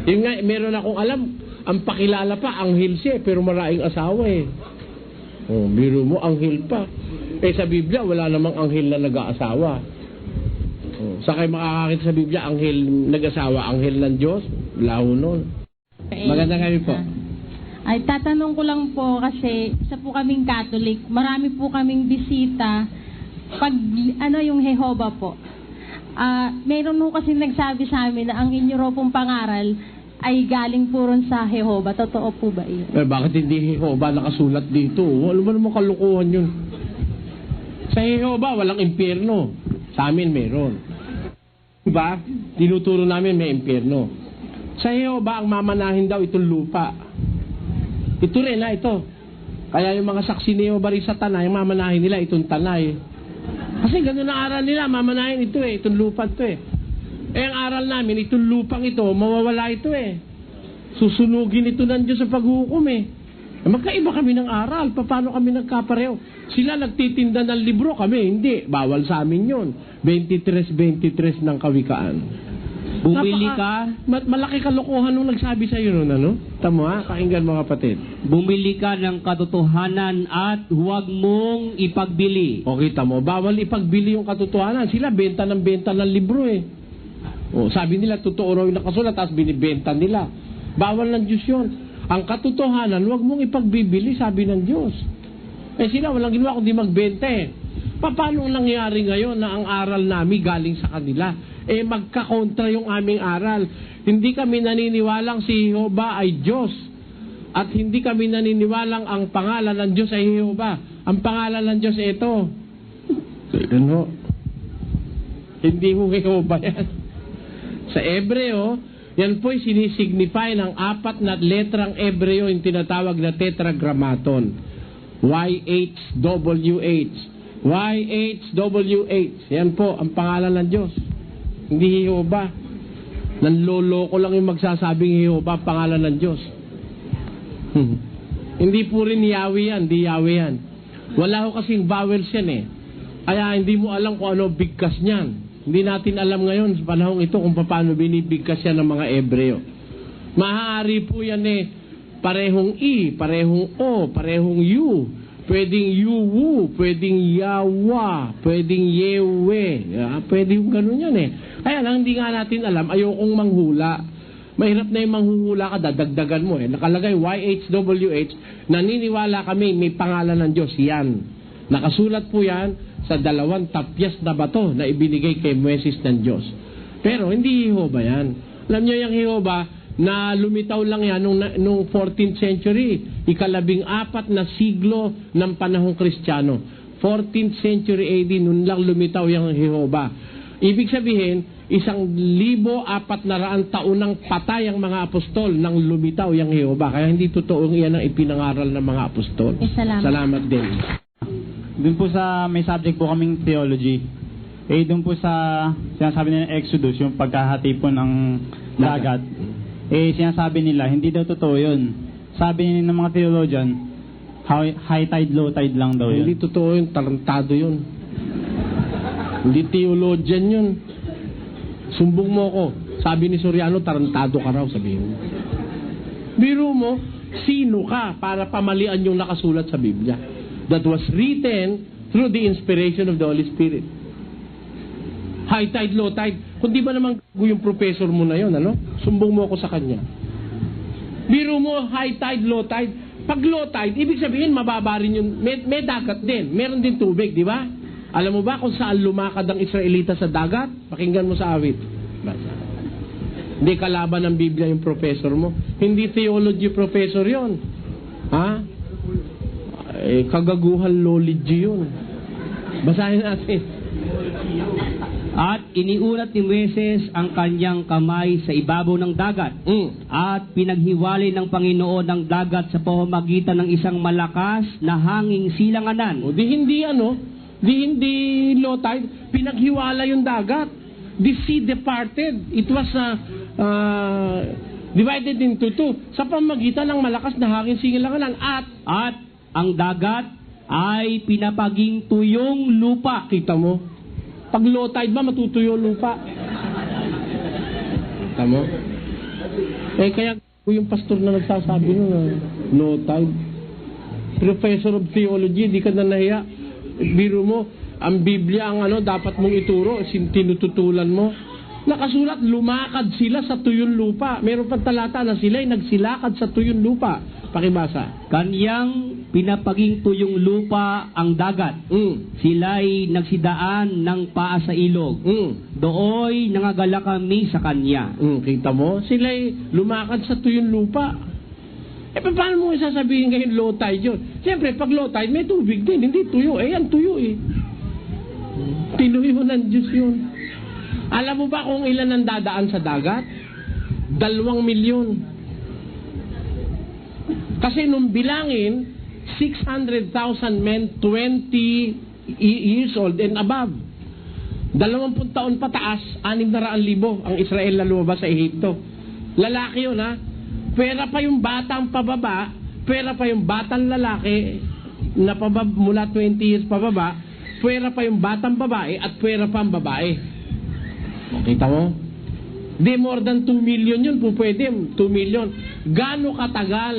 Yun nga, meron akong alam. Ang pakilala pa, anghel siya, pero maraming asawa eh. Biro mo, anghel pa. Sa Biblia, wala namang anghel na nag-aasawa. Sa kayo makakakita sa Biblia, anghel nag-asawa, anghel ng Diyos, laho nun. Maganda kami po. Ay, tatanong ko lang po kasi isa po kaming Catholic, marami po kaming bisita pag yung Jehovah po. Meron po kasi nagsabi sa amin na ang inyo raw pong pangaral ay galing po ron sa Jehovah. Totoo po ba yun? Bakit hindi Jehovah nakasulat dito? Ano ba naman kalukuhan yun? Sa Jehovah, walang impyerno. Sa amin, meron. Diba? Tinuturo namin may impyerno. Sa Jehovah, ang mamanahin daw itong lupa. Ito rin ito. Kaya yung mga saksi ni Jehovah rin sa tanay, yung mamanahin nila itong tanay. Kasi ganun ang aral nila, mamanahin ito itong lupa ito ang aral namin, itong lupang ito, mawawala ito Susunugin ito ng Diyos sa paghukom Magkaiba kami ng aral, paano kami nagkapareho? Sila nagtitinda ng libro, kami hindi. Bawal sa amin yun. 23 ng Kawikaan. Bumili ka? Malaki kalokohan nung nagsabi sa iyo nun, ano? Tamo pakinggan mga kapatid. Bumili ka ng katotohanan at huwag mong ipagbili. Okay, tamo. Bawal ipagbili yung katotohanan. Sila benta ng libro sabi nila, totoo raw yung nakasulat, tapos binibenta nila. Bawal ng Diyos yun. ang katotohanan, huwag mong ipagbibili, sabi ng Diyos. Eh sila, walang ginawa kundi magbenta eh. Paano nangyari ngayon na ang aral namin galing sa kanila? Eh magkakontra yung aming aral. Hindi kami naniniwalang si Jehovah ay Diyos. At hindi kami naniniwalang ang pangalan ng Diyos ay Jehovah. Ang pangalan ng Diyos ay ito. Ano? Hindi mo Jehovah yan. Sa Ebreo, yan po'y sinisignify ng 4 na letrang Ebreo yung tinatawag na tetragrammaton. YHWH. YHWH. Yan po ang pangalan ng Diyos. Hindi Jehovah. Nanloloko lang yung magsasabing Jehovah ang pangalan ng Diyos. Hindi po rin Yahweh yan. Hindi Yahweh yan. Wala ho kasing vowels yan eh. Kaya hindi mo alam kung ano bigkas niyan. Hindi natin alam ngayon sa panahong ito kung paano binibigkas yan ng mga Ebreo. Maaari po yan eh, parehong I, parehong O, parehong U. Pwedeng Yuwu, pwedeng Yawa, pwedeng Yewe. Pwedeng ganun yan eh. Kaya lang hindi nga natin alam, ayokong manghula. Mahirap na yung manghuhula ka, dadagdagan mo eh. Nakalagay YHWH, naniniwala kami may pangalan ng Diyos. Yan. Nakasulat po yan sa 2 tapyas na bato na ibinigay kay Moises ng Diyos. Pero hindi Jehovah yan. Alam niyo yung Jehovah na lumitaw lang yan nung 14th century, 14 na siglo ng panahong Kristiyano. 14th century AD, nun lang lumitaw yung Jehovah. Ibig sabihin, 1,400 taon nang patay ang mga apostol nang lumitaw yung Jehovah. Kaya hindi totoo iyan ang ipinangaral ng mga apostol. Salamat din. Doon po sa may subject po kaming theology. Doon po sa sinasabi nila Exodus, yung pagkahati po ng dagat. Sinasabi nila, hindi daw totoo yun. Sabi ng mga theologian, high tide, low tide lang daw yun. Hindi totoo yun, tarantado yun. Hindi theologian yun. Sumbong mo ko. Sabi ni Soriano, tarantado ka raw, sabihin mo. Biro mo, sino ka para pamalian yung nakasulat sa Biblia? That was written through the inspiration of the Holy Spirit. High tide, low tide. Kung di ba naman yung professor mo na yun, ano? Sumbong mo ako sa kanya. Biro mo, high tide, low tide. Pag low tide, ibig sabihin, mababa rin yung, may dagat din. Meron din tubig, di ba? Alam mo ba kung saan lumakad ang Israelita sa dagat? Pakinggan mo sa awit. Hindi kalaban ng Biblia yung professor mo. Hindi theology professor yon. Ha? Kagaguhan lology yun. Basahin natin. At iniulat ni Moises ang kanyang kamay sa ibabaw ng dagat. At pinaghiwalay ng Panginoon ng dagat sa pamamagitan ng isang malakas na hanging silanganan. O di hindi low tide, pinaghiwalay yung dagat. The sea departed. It was divided into two. Sa pamamagitan ng malakas na hanging silanganan. At ang dagat ay pinapaging tuyong lupa. Kita mo? Pag low tide ba, matutuyo lupa. Kita mo? Kaya yung pastor na nagsasabi nun, low tide. Professor of theology, di ka na nahiya. Biro mo, ang Biblia ang dapat mong ituro, tinututulan mo. Nakasulat, lumakad sila sa tuyong lupa. Meron pang talata na sila ay nagsilakad sa tuyong lupa. Pakibasa. Kanyang pinapaging tuyong lupa ang dagat. Sila'y nagsidaan ng paa sa ilog. Dooy nangagala kami sa kanya. Kita mo? Sila'y lumakad sa tuyong lupa. Paano mo sasabihin ngayon low tide yun? Siyempre, pag low tide, may tubig din. Hindi tuyo. Yan tuyo eh. Tinuyo ng Diyos yun. Alam mo ba kung ilan ang dadaan sa dagat? 2 milyon. Kasi nung bilangin, 600,000 men, 20 years old and above. 20 taon pataas, 600,000 ang Israel na lumabas sa Ehipto. Lalaki yun ha. Pwera pa yung batang pababa, pwera pa yung batang lalaki na mula 20 years pababa, pwera pa yung batang babae at pwera pa ang babae. Kita mo? Di more than 2 million yun po pwede. 2 million. Gano'ng katagal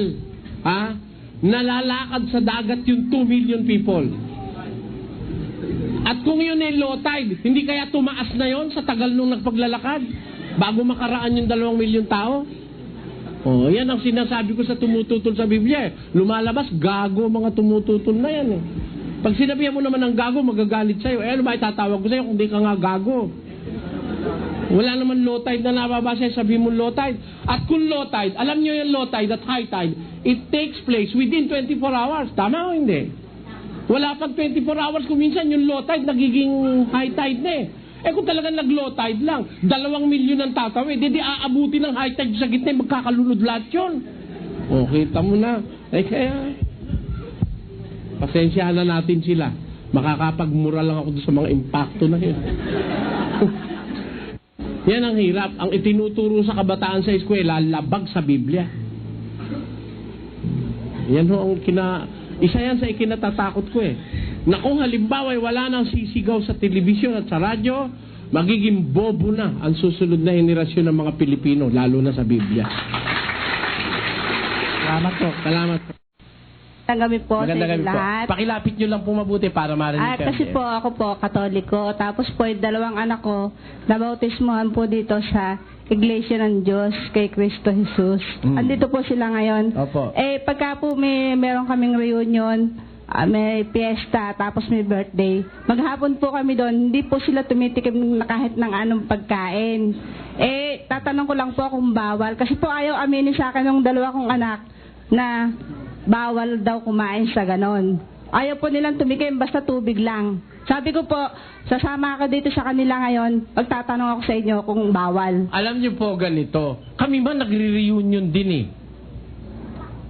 nalalakad sa dagat yung 2 million people? At kung yun ay low tide, hindi kaya tumaas na yon sa tagal nung nagpaglalakad bago makaraan yung 2 milyon tao? Oh, yan ang sinasabi ko sa tumututol sa Biblia. Lumalabas, gago mga tumututol na yan. Pag sinabihan mo naman ng gago, magagalit sa'yo. Ano ba itatawag ko sa'yo kung di ka nga gago? Wala naman low tide na nababasa, sabihin mo low tide. At kung low tide, alam nyo yung low tide at high tide, it takes place within 24 hours. Tama o hindi? Wala pang 24 hours kung minsan yung low tide nagiging high tide na eh. Eh kung talagang nag-low tide lang, 2 milyon ang tatawid, di aabuti ng high tide sa gitna, magkakalunod lahat yun. O, kita mo na. Eh kaya, pasensyahan na natin sila. Makakapagmura lang ako sa mga impacto na yun. Yan ang hirap. Ang itinuturo sa kabataan sa eskwela, labag sa Biblia. Yan ho ang isa yan sa ikinatatakot ko eh. Na kung halimbawa wala nang sisigaw sa telebisyon at sa radyo, magiging bobo na ang susunod na henerasyon ng mga Pilipino, lalo na sa Biblia. Salamat po. Salamat po. Magandang gabi po sa inyo lahat. Pakilapit nyo lang po mabuti para marinig kayo. Kasi po ako po Katoliko, tapos po yung 2 anak ko nabautismohan po dito sa Iglesia ng Diyos kay Cristo Jesus. Andito po sila ngayon. Opo. Eh pagka po meron kaming reunion, may fiesta, tapos may birthday, maghapon po kami doon, hindi po sila tumitikim kahit ng anong pagkain. Eh tatanong ko lang po kung bawal, kasi po ayaw aminin sa akin ng 2 kong anak na bawal daw kumain sa ganon. Ayaw po nilang tumikim, basta tubig lang. Sabi ko po, sasama ako dito sa kanila ngayon, magtatanong ako sa inyo kung bawal. Alam niyo po ganito, kami man nagre-reunion din eh.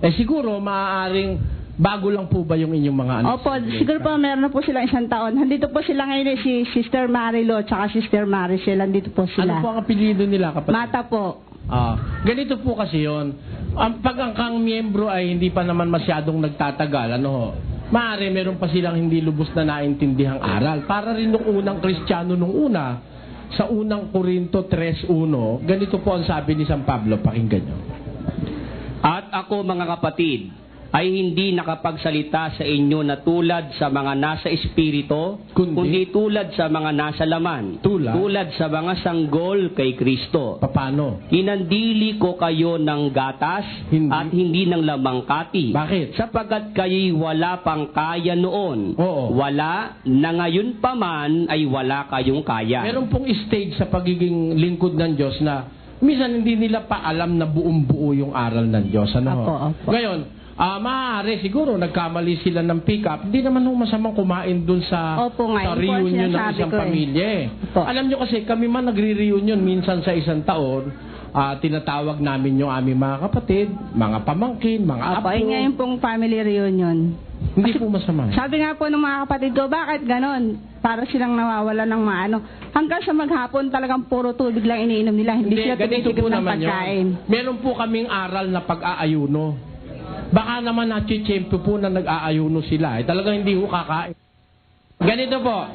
Eh siguro maaaring bago lang po ba yung inyong mga anak? Opo, siguro po meron na po silang 1 taon. Handito po sila ngayon si Sister Marilo at Sister Maricel. Handito po sila. Ano po ang apelyido nila kapatid? Mata po. Ganito po kasi yon. Pag ang kang miyembro ay hindi pa naman masyadong nagtatagal, maaari meron pa silang hindi lubos na naintindihang aral. Para rin nung unang Kristiyano nung una, sa unang Korinto 3:1, ganito po ang sabi ni San Pablo, pakinggan nyo. At ako mga kapatid, ay hindi nakapagsalita sa inyo na tulad sa mga nasa espiritu, kundi tulad sa mga nasa laman. Tulad sa mga sanggol kay Kristo. Paano? Kinandili ko kayo ng gatas at hindi ng lamangkati. Bakit? Sapagkat kayo'y wala pang kaya noon. Oo. Wala, na ngayon pa man ay wala kayong kaya. Meron pong stage sa pagiging lingkod ng Diyos na minsan hindi nila pa alam na buong buo yung aral ng Diyos. Opo. Ngayon, maaari siguro nagkamali sila ng pick-up. Hindi naman masamang kumain dun sa reunion ng isang pamilya. Alam nyo kasi kami man nagre-reunion minsan sa isang taon, tinatawag namin yung aming mga kapatid, mga pamangkin, mga apo. Ngayon pong family reunion. Hindi po masama. Sabi nga po ng mga kapatid ko, bakit ganon? Para silang nawawala ng maano. Hanggang sa maghapon talagang puro tubig lang iniinom nila. Hindi sila tumitikim ng pagkain. Meron po kaming aral na pag-aayuno. Baka naman natsi-tiyempo po na nag-aayuno sila. Talagang hindi ko kakain. Ganito po.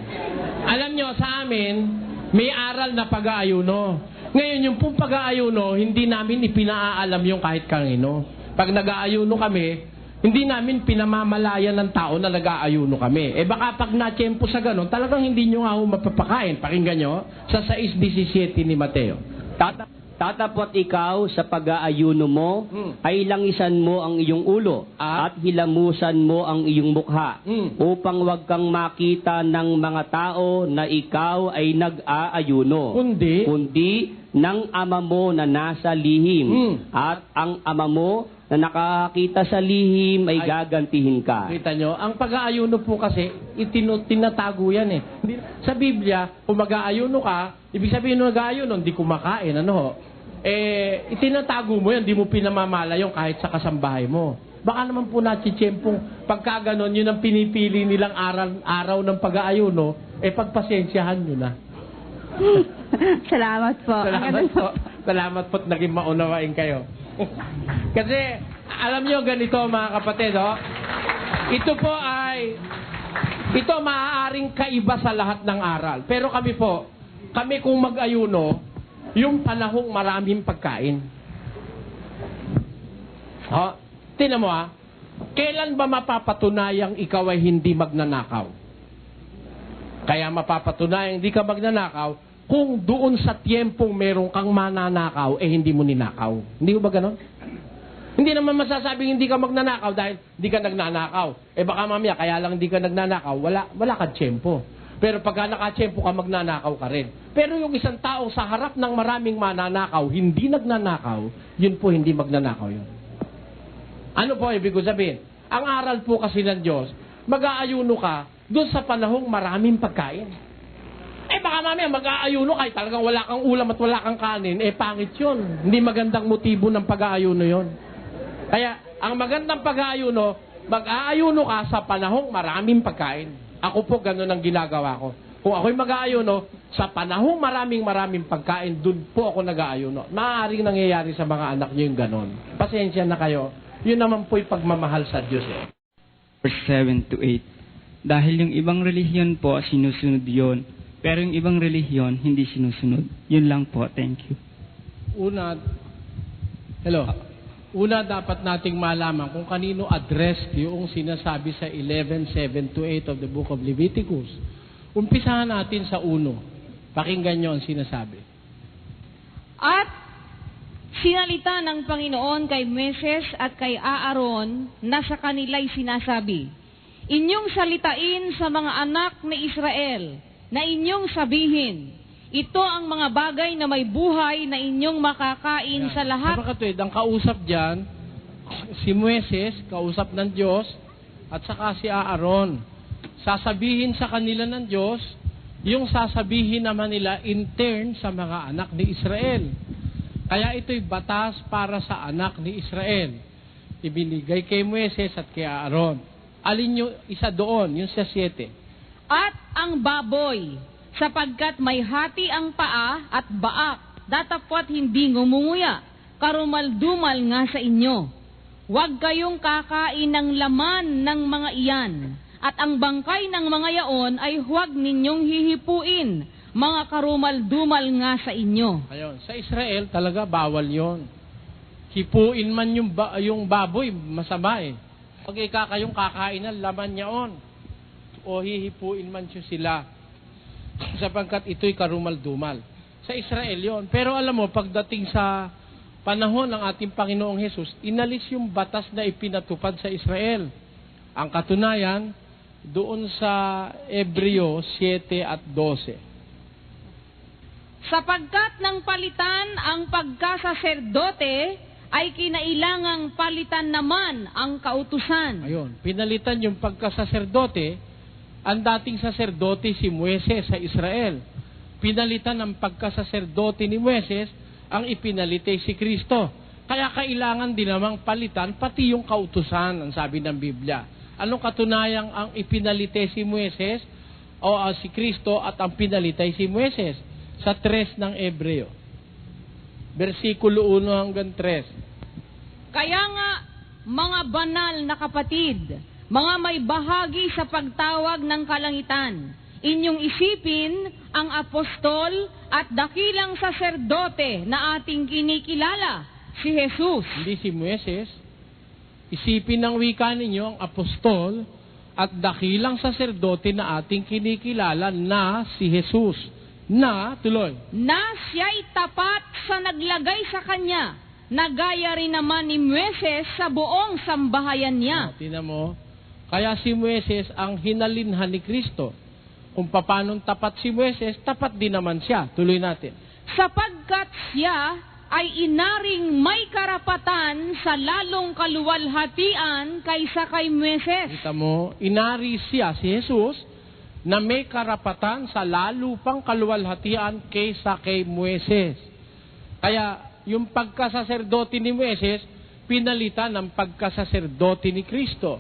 Alam nyo, sa amin, may aral na pag-aayuno. Ngayon, yung pong pag-aayuno, hindi namin ipinaalam yung kahit kanino. Pag nag-aayuno kami, hindi namin pinamamalayan ng tao na nag-aayuno kami. Eh baka pag natiyempo sa ganon, talagang hindi nyo nga mapapakain. Pakinggan nyo, sa 6:17 ni Mateo. Tatapot ikaw sa pag-aayuno mo, ay langisan mo ang iyong ulo, at hilamusan mo ang iyong mukha, upang wag kang makita ng mga tao na ikaw ay nag-aayuno. Kundi ng Ama mo na nasa lihim, at ang Ama mo na nakakita sa lihim ay gagantihin ka. Kita nyo, ang pag-aayuno po kasi, tinatago yan eh. Sa Biblia, kung mag-aayuno ka, ibig sabihin nung nag-aayuno, hindi kumakain, itinatago mo yan, di mo pinamamala yung kahit sa kasambahay mo. Baka naman po natsi-tiyempong pagka ganon, yun ang pinipili nilang araw ng pag-aayuno, pagpasensyahan nyo na. Salamat po. Salamat po, naging maunawain kayo. Kasi, alam nyo ganito mga kapatid, ito maaaring kaiba sa lahat ng aral. Pero kami kung mag-ayuno, yung panahong maraming pagkain. Tingnan mo kailan ba mapapatunayang ikaw ay hindi magnanakaw? Kaya mapapatunayang hindi ka magnanakaw kung doon sa tiyempong meron kang mananakaw, hindi mo ninakaw. Hindi ba ganon? Hindi naman masasabing hindi ka magnanakaw dahil hindi ka nagnanakaw. Eh baka mamaya, kaya lang hindi ka nagnanakaw, wala ka tiyempo. Pero pagka nakatiyempo ka, magnanakaw ka rin. Pero yung isang tao sa harap ng maraming mananakaw, hindi nagnanakaw, yun po hindi magnanakaw yun. Ano po ibig ko sabihin? Ang aral po kasi ng Diyos, mag-aayuno ka doon sa panahong maraming pagkain. Eh baka mamaya mag-aayuno ka, talagang wala kang ulam at wala kang kanin, eh pangit yun. Hindi magandang motibo ng pag-aayuno yun. Kaya ang magandang pag-aayuno, mag-aayuno ka sa panahong maraming pagkain. Ako po ganun ang ginagawa ko. Kung ako'y mag-aayuno, sa panahong maraming pagkain, doon po ako nag-aayuno. Maaaring nangyayari sa mga anak niyo yung ganun. Pasensya na kayo. Yun naman po'y pagmamahal sa Diyos eh. Verse 7 to 8. Dahil yung ibang relihiyon po, sinusunod yon, pero yung ibang relihiyon, hindi sinusunod. Yun lang po. Thank you. Una, dapat nating malaman kung kanino addressed yung sinasabi sa 11:7 to 8 of the book of Leviticus. Umpisahan natin sa 1. Pakinggan nyo ang sinasabi. At sinalita ng Panginoon kay Moises at kay Aaron na sa kanila'y sinasabi, inyong salitain sa mga anak ni Israel na inyong sabihin, ito ang mga bagay na may buhay na inyong makakain sa lahat. Kapatid, ang kausap dyan, si Moises, kausap ng Diyos, at saka si Aaron. Sasabihin sa kanila ng Diyos, yung sasabihin naman nila in turn sa mga anak ni Israel. Kaya ito'y batas para sa anak ni Israel. Ibinigay kay Moises at kay Aaron. Alin yung isa doon, yung sa 7. At ang baboy, sapagkat may hati ang paa at baak, datapwat hindi ngumunguya, karumal-dumal nga sa inyo. Huwag kayong kakain ng laman ng mga iyan, at ang bangkay ng mga yaon ay huwag ninyong hihipuin, mga karumal-dumal nga sa inyo. Ayun, sa Israel talaga bawal yon. Hipuin man yung baboy, masama eh. Pag kayong kakain ng laman yaon, o hihipuin man sila, sapagkat ito'y karumal-dumal. Sa Israel yon. Pero alam mo, pagdating sa panahon ng ating Panginoong Hesus, inalis yung batas na ipinatupad sa Israel. Ang katunayan, doon sa Hebreo 7 at 12. Sapagkat ng palitan ang pagkasaserdote, ay kinailangang palitan naman ang kautusan. Ayun, pinalitan yung pagkasaserdote. Ang dating saserdote si Moises sa Israel. Pinalitan ng pagkasaserdote ni Moises, ang ipinalitay si Kristo. Kaya kailangan din namang palitan pati yung kautusan, ang sabi ng Biblia. Anong katunayang ang ipinalitay si Moises o si Kristo at ang pinalitay si Moises? Sa 3 ng Hebreo. Versikulo 1 hanggang 3. Kaya nga, mga banal na kapatid, mga may bahagi sa pagtawag ng kalangitan, inyong isipin ang apostol at dakilang saserdote na ating kinikilala, si Jesus. Hindi si Moises. Isipin ng wika ninyo ang apostol at dakilang saserdote na ating kinikilala na si Jesus. Na, tuloy. Na siya'y tapat sa naglagay sa kanya, na gaya rin naman ni Moises sa buong sambahayan niya. Tingnan mo, kaya si Moises ang hinalinhan ni Kristo. Kung paano tapat si Moises, tapat din naman siya. Tuloy natin. Sapagkat siya ay inaring may karapatan sa lalong kaluwalhatian kaysa kay Moises. Kita mo, inari siya, si Jesus, na may karapatan sa lalo pang kaluwalhatian kaysa kay Moises. Kaya, yung pagkasaserdote ni Moises, pinalitan ng pagkasaserdote ni Kristo.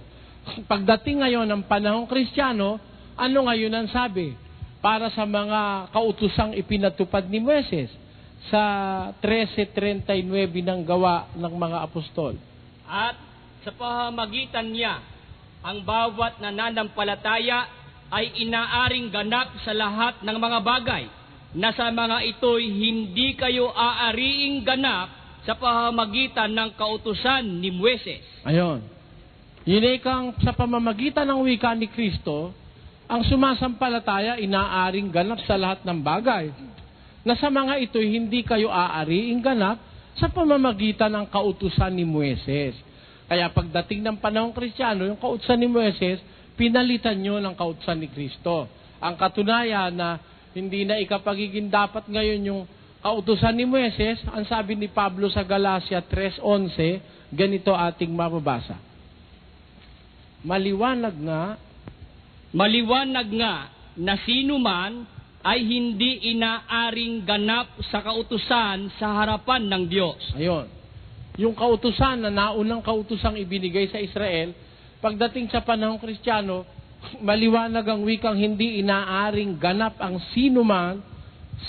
Pagdating ngayon ng panahong Kristiyano, ano ngayon ang sabi? Para sa mga kautusang ipinatupad ni Moises sa 13:39 ng gawa ng mga apostol. At sa pamamagitan niya, ang bawat nananampalataya ay inaaring ganap sa lahat ng mga bagay, na sa mga ito'y hindi kayo aariing ganap sa pamamagitan ng kautusan ni Moises. Ayon. Kang sa pamamagitan ng wika ni Kristo, ang sumasampalataya inaaring ganap sa lahat ng bagay. Na sa mga ito'y hindi kayo aariing ganap sa pamamagitan ng kautusan ni Moises. Kaya pagdating ng panahong Kristiyano, yung kautusan ni Moises, pinalitan nyo ng kautusan ni Kristo. Ang katunayan na hindi na ikapagiging dapat ngayon yung kautusan ni Moises, ang sabi ni Pablo sa Galacia 3:11, ganito ating mababasa. Maliwanag nga na sino man ay hindi inaaring ganap sa kautusan sa harapan ng Diyos. Ayun. Yung kautusan na naunang kautusang ibinigay sa Israel, pagdating sa panahong Kristiyano, maliwanag ang wikang hindi inaaring ganap ang sino man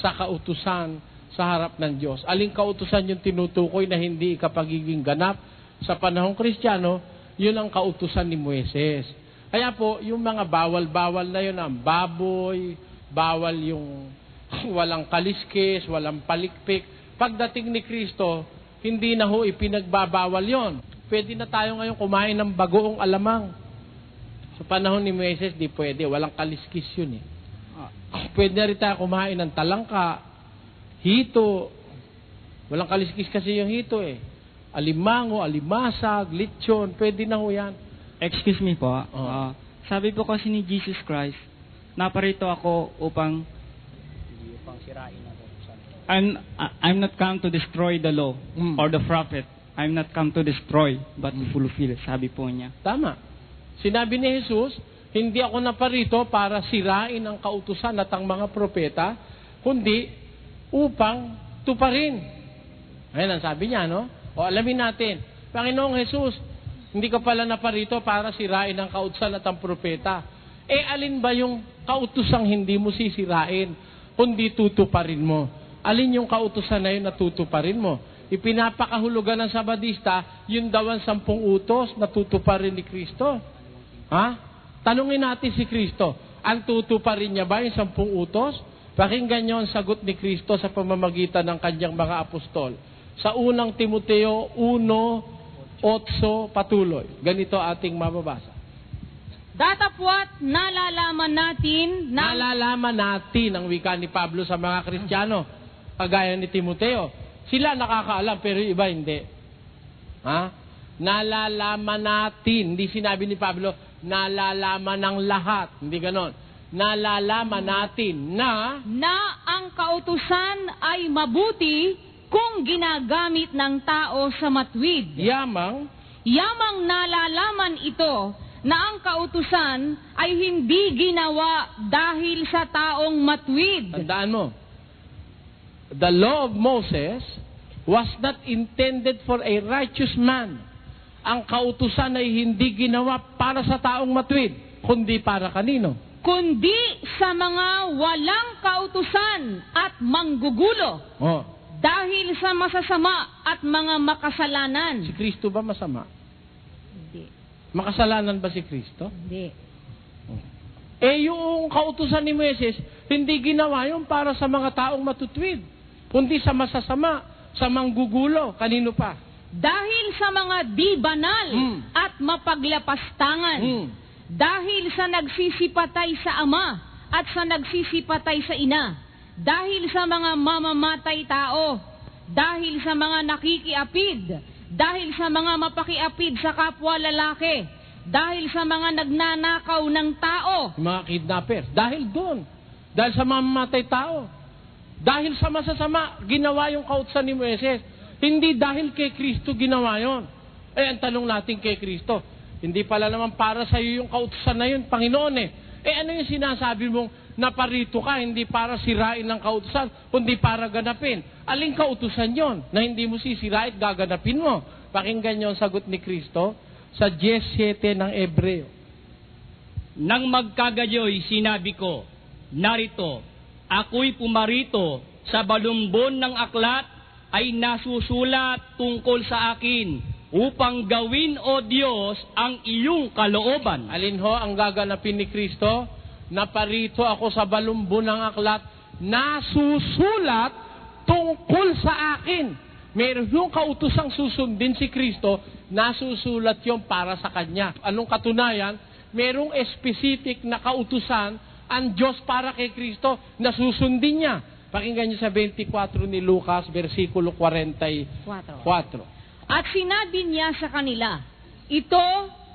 sa kautusan sa harap ng Diyos. Aling kautusan yung tinutukoy na hindi ikapagiging ganap sa panahong Kristiyano, yun ang kautusan ni Moises. Kaya po, yung mga bawal-bawal na yun, ang baboy, bawal yung walang kaliskis, walang palikpik. Pagdating ni Kristo, hindi na ho ipinagbabawal yon. Pwede na tayo ngayon kumain ng bagoong alamang. Sa panahon ni Moises, di pwede. Walang kaliskis yun eh. Pwede na rin tayo kumain ng talangka, hito. Walang kaliskis kasi yung hito eh. Alimango, alimasag, lechon, pwede na ho yan. Excuse me po. Sabi po kasi ni Jesus Christ, naparito ako upang I'm not come to destroy the law or the prophet. I'm not come to destroy, but to fulfill. Sabi po niya. Tama. Sinabi ni Jesus, hindi ako naparito para sirain ang kautusan at ang mga propeta, kundi upang tuparin. Ayan ang sabi niya, no? O alamin natin, Panginoong Jesus, hindi ka pala naparito para sirain ang kautusan at ang propeta. Alin ba yung kautusang hindi mo sisirain, kundi tutuparin mo? Alin yung kautusan na yun na tutuparin mo? Ipinapakahulugan ng Sabadista, yun daw ang 10 utos na tutuparin ni Kristo. Ha? Tanungin natin si Kristo, ang tutuparin niya ba yung 10 utos? Pakinggan niyo ang sagot ni Kristo sa pamamagitan ng kanyang mga apostol. Sa unang Timoteo 1:8 patuloy. Ganito ating mababasa. Datapwat nalalaman natin ang wika ni Pablo sa mga Kristiyano, kagaya ni Timoteo. Sila nakakaalam pero iba hindi. Ha? Nalalaman natin, hindi sinabi ni Pablo, nalalaman ng lahat. Hindi ganon. Nalalaman natin na ang kautusan ay mabuti kung ginagamit ng tao sa matwid. Yamang nalalaman ito na ang kautusan ay hindi ginawa dahil sa taong matwid. Tandaan mo, the law of Moses was not intended for a righteous man. Ang kautusan ay hindi ginawa para sa taong matwid, kundi para kanino? Kundi sa mga walang kautusan at manggugulo. Dahil sa masasama at mga makasalanan. Si Kristo ba masama? Hindi. Makasalanan ba si Kristo? Hindi. Yung kautusan ni Moises, hindi ginawa yun para sa mga taong matutwid, kundi sa masasama, sa manggugulo. Kanino pa? Dahil sa mga di banal at mapaglapastangan. Dahil sa nagsisipatay sa ama at sa nagsisipatay sa ina. Dahil sa mga mamamatay tao. Dahil sa mga nakikiapid. Dahil sa mga mapakiapid sa kapwa lalaki. Dahil sa mga nagnanakaw ng tao. Mga kidnappers. Dahil doon. Dahil sa mamamatay tao. Dahil sa masasama, ginawa yung kautusan ni Moises. Hindi dahil kay Kristo ginawa yon. Ang tanong natin kay Kristo, hindi pala naman para sa iyo yung kautusan na yun, Panginoon eh. Ano yung sinasabi mong naparito ka, hindi para sirain ng kautusan, kundi para ganapin? Aling kautusan yon na hindi mo sisirain, gaganapin mo? Pakinggan niyo ang sagot ni Kristo sa 17 ng Ebreo. Nang magkagayoy, sinabi ko, narito, ako'y pumarito sa balumbon ng aklat ay nasusulat tungkol sa akin upang gawin, O Diyos, ang iyong kalooban. Alin ho ang gaganapin ni Kristo? Naparito ako sa balumbon ng aklat, nasusulat tungkol sa akin. Meron yung kautusang susundin si Kristo, nasusulat yung para sa Kanya. Anong katunayan? Merong specific na kautusan ang Diyos para kay Kristo na susundin niya. Pakinggan niyo sa 24 ni Lucas, versikulo 44. At sinabi niya sa kanila, ito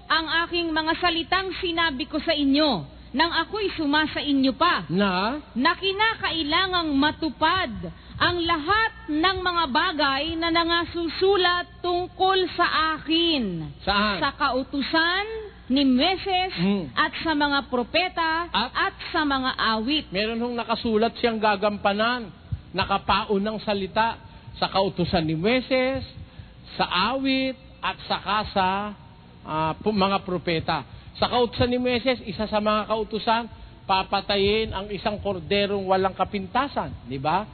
ang aking mga salitang sinabi ko sa inyo, nang ako'y sumasa inyo pa, na kinakailangang matupad ang lahat ng mga bagay na nangasusulat tungkol sa akin. Saan? Sa kautusan ni Moises at sa mga propeta at sa mga awit. Meron hong nakasulat siyang gagampanan, nakapaunang salita sa kautusan ni Moises, sa awit, at saka sa mga propeta. Sa kautusan ni Moises, isa sa mga kautusan, papatayin ang isang korderong walang kapintasan. Di ba?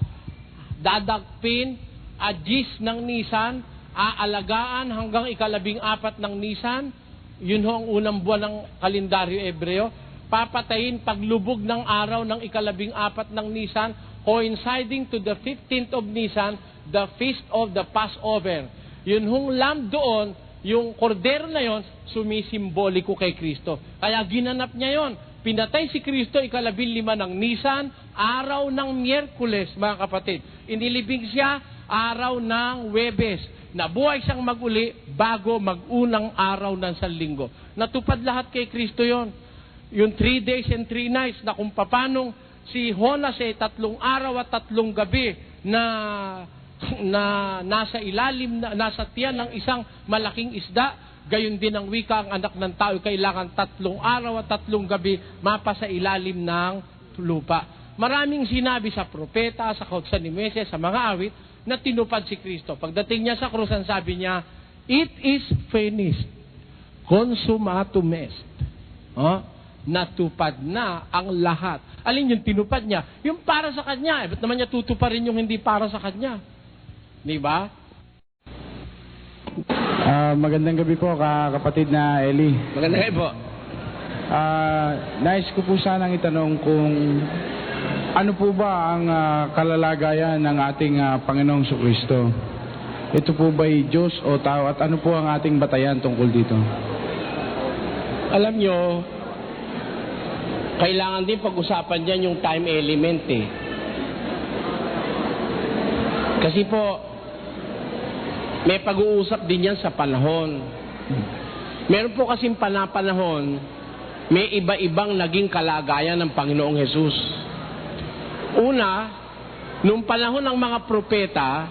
Dadagpin, adjis ng Nisan, aalagaan hanggang 14 ng Nisan. Yun ho ang unang buwan ng kalendaryo Ebreo. Papatayin paglubog ng araw ng 14 ng Nisan, coinciding to the 15th of Nisan, the feast of the Passover. Yun hong lamb doon, yung kordero na yon, sumisimboliko kay Kristo. Kaya ginanap niya yon. Pinatay si Kristo 15 ng Nisan, araw ng Miyerkules, mga kapatid. Inilibing siya araw ng Huwebes. Nabuhay siyang maguli bago mag-unang araw ng Sanlinggo. Natupad lahat kay Kristo yon. Yung 3 days and 3 nights na kung papanong si Jonas 3 araw at 3 gabi na nasa ilalim, nasa tiyan ng isang malaking isda, gayon din ang wika, ang anak ng tao kailangan 3 araw at 3 gabi mapasa ilalim ng lupa. Maraming sinabi sa propeta, sa kautusan ni Moises, sa mga awit, na tinupad si Kristo. Pagdating niya sa krus, ang sabi niya, it is finished, consummatum est. Natupad na ang lahat. Alin yung tinupad niya? Yung para sa kanya. Ba't naman niya tutuparin yung hindi para sa kanya? Di ba? Magandang gabi po, kapatid na Eli. Magandang gabi po. Nais ko po sanang itanong kung ano po ba ang kalalagayan ng ating Panginoong Kristo? Ito po ba'y Diyos o tao at ano po ang ating batayan tungkol dito? Alam nyo, kailangan din pag-usapan dyan yung time element eh. Kasi po, may pag-uusap din yan sa panahon. Meron po kasing panahon, may iba-ibang naging kalagayan ng Panginoong Hesus. Una, nung panahon ng mga propeta,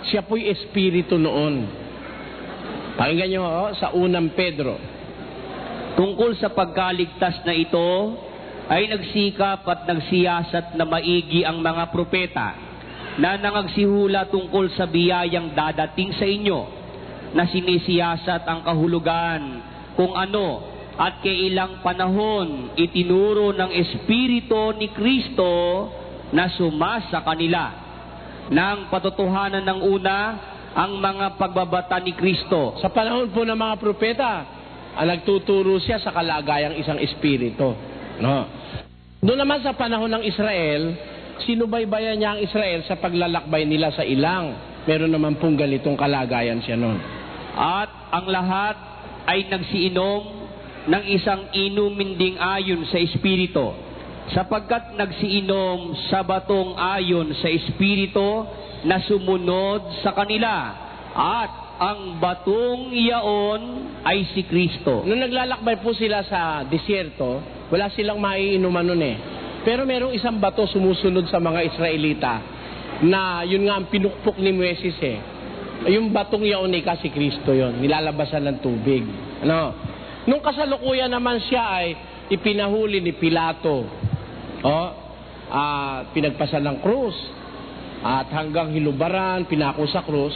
siya po'y espiritu noon. Pakinggan nyo sa 1 Pedro. Tungkol sa pagkaligtas na ito, ay nagsikap at nagsiyasat na maigi ang mga propeta na nangagsihula tungkol sa biyayang dadating sa inyo, na sinisiyasat ang kahulugan kung ano at kailang panahon itinuro ng Espiritu ni Kristo na sumasa kanila. Nang patotohanan ng una ang mga pagbabata ni Kristo. Sa panahon po ng mga propeta, nagtuturo siya sa kalagayang isang espiritu. No. Doon naman sa panahon ng Israel, sinubaybayan niya ang Israel sa paglalakbay nila sa ilang. Meron naman pong ganitong kalagayan siya noon. At ang lahat ay nagsiinom ng isang inumin ding ayon sa Espiritu, sapagkat nagsiinom sa batong ayon sa Espiritu na sumunod sa kanila, at ang batong iyaon ay si Kristo. Nung naglalakbay po sila sa disyerto, wala silang maiinuman nun eh. Pero merong isang bato sumusunod sa mga Israelita na yun nga ang pinukpok ni Moises eh. Yung batong yaon ni si Kristo yon, nilalabasan ng tubig. Ano? Nung kasalukuyan naman siya ay ipinahuli ni Pilato. Pinagpasan ng krus. At hanggang hilubaran, pinako sa krus.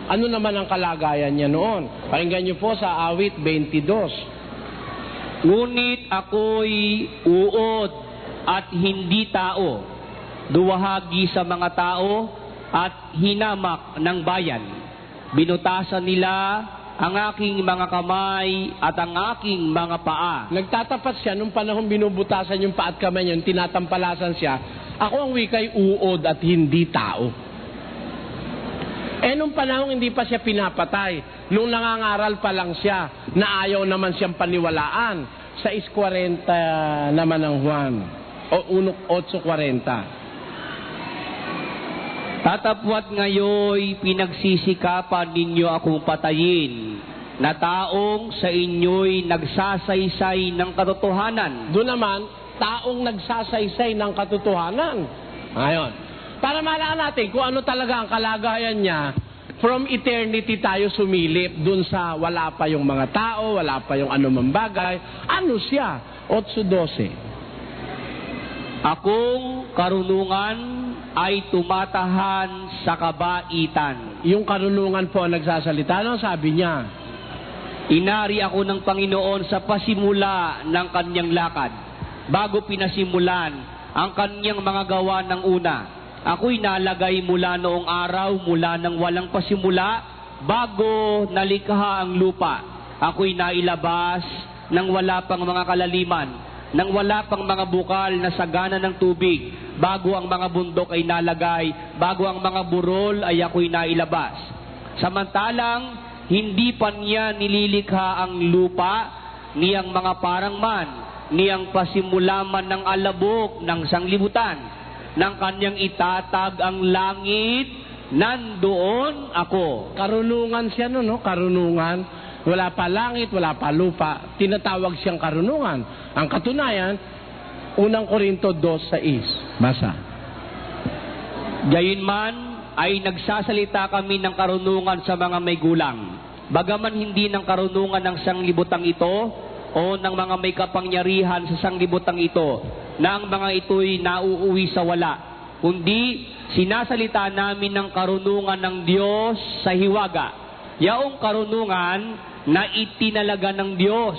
Ano naman ang kalagayan niya noon? Pakinggan niyo po sa awit 22. Ngunit ako'y uod at hindi tao, duwahagi sa mga tao at hinamak ng bayan. Binutasan nila ang aking mga kamay at ang aking mga paa. Nagtatapat siya nung panahon binubutasan yung paa at kamay niya, tinatampalasan siya. Ako ang wikay uod at hindi tao. Nung panahon hindi pa siya pinapatay, nung nangangaral pa lang siya, na ayaw naman siyang paniwalaan, sa 6:40 naman ng Juan, o 8:40. Tatapwat ngayoy pinagsisikapan ninyo akong patayin na taong sa inyo'y nagsasaysay ng katotohanan. Doon naman, taong nagsasaysay ng katotohanan. Ngayon, para malaman natin kung ano talaga ang kalagayan niya, from eternity tayo sumilip dun sa wala pa yung mga tao, wala pa yung anumang bagay. Ano siya? 8:12. Akong karunungan ay tumatahan sa kabaitan. Yung karunungan po ang nagsasalita, ano sabi niya? Inari ako ng Panginoon sa pasimula ng kanyang lakad, bago pinasimulan ang kanyang mga gawa ng una. Ako'y nalagay mula noong araw, mula nang walang pasimula, bago nalikha ang lupa. Ako'y nailabas nang wala pang mga kalaliman, nang wala pang mga bukal na sagana ng tubig, bago ang mga bundok ay nalagay, bago ang mga burol ay ako'y nailabas. Samantalang, hindi pa niya nililikha ang lupa, niyang mga parangman, niyang pasimulaman ng alabok ng sanglibutan, nang kanyang itatag ang langit, nandoon ako. Karunungan siya no? Karunungan. Wala pa langit, wala pa lupa. Tinatawag siyang karunungan. Ang katunayan, 1 Korinto 2:6. Basa. Gayunman ay nagsasalita kami ng karunungan sa mga may gulang. Bagaman hindi ng karunungan ng sanglibutang ito o ng mga may kapangyarihan sa sanglibutang ito, na ang mga ito'y nauuwi sa wala, kundi sinasalita namin ng karunungan ng Diyos sa hiwaga. Yaong karunungan na itinalaga ng Diyos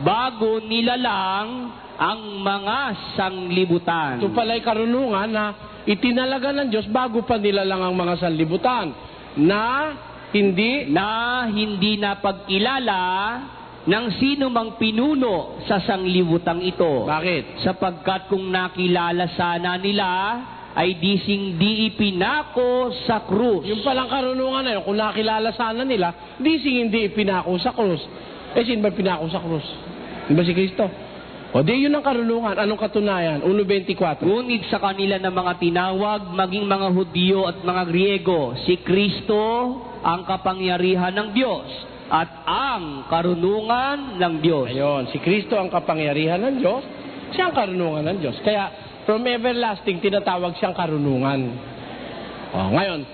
bago nilalang ang mga sanglibutan. Ito pala'y karunungan na itinalaga ng Diyos bago pa nilalang ang mga sanglibutan na hindi napagkilala ng sino mang pinuno sa sanglibutang ito. Bakit? Sapagkat kung nakilala sana nila, ay di ipinako sa krus. Yung palang karunungan na yun, kung nakilala sana nila, hindi ipinako sa krus. Eh, sino ba pinako sa krus? Di ba si Kristo? O di yun ang karunungan. Anong katunayan? 1:24. Ngunit sa kanila na mga tinawag, maging mga Hudyo at mga Griego, si Kristo ang kapangyarihan ng Diyos at ang karunungan ng Diyos. Ayun, si Kristo ang kapangyarihan ng Diyos, siya ang karunungan ng Diyos. Kaya, from everlasting, tinatawag siyang karunungan. O, ngayon,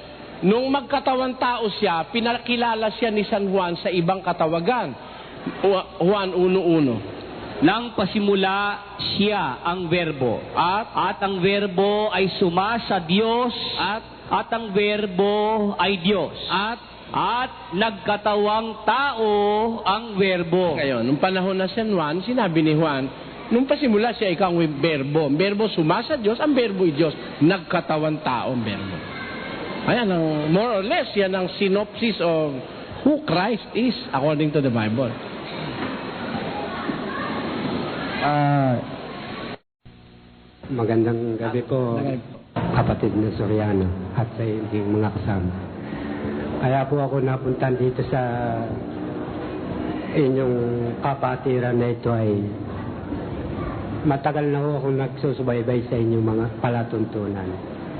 nung magkatawan tao siya, pinakilala siya ni San Juan sa ibang katawagan. Juan 1:1. Nang pasimula siya ang verbo, at ang verbo ay sumasa Diyos, at ang verbo ay Diyos, at nagkatawang tao ang verbo. Ngayon, nung panahon na San Juan, sinabi ni Juan, nung pasimula siya, ikaw ang verbo. Ang verbo sumasa Diyos, ang verbo ay Diyos. Nagkatawang tao ang verbo. Ayan, more or less, yan ang synopsis of who Christ is according to the Bible. Magandang gabi po, kapatid na Soriano at sa inyong mga kasama. Kaya po ako napunta dito sa inyong kapatiran na ito ay matagal na ho akong nagsusubaybay sa inyong mga palatuntunan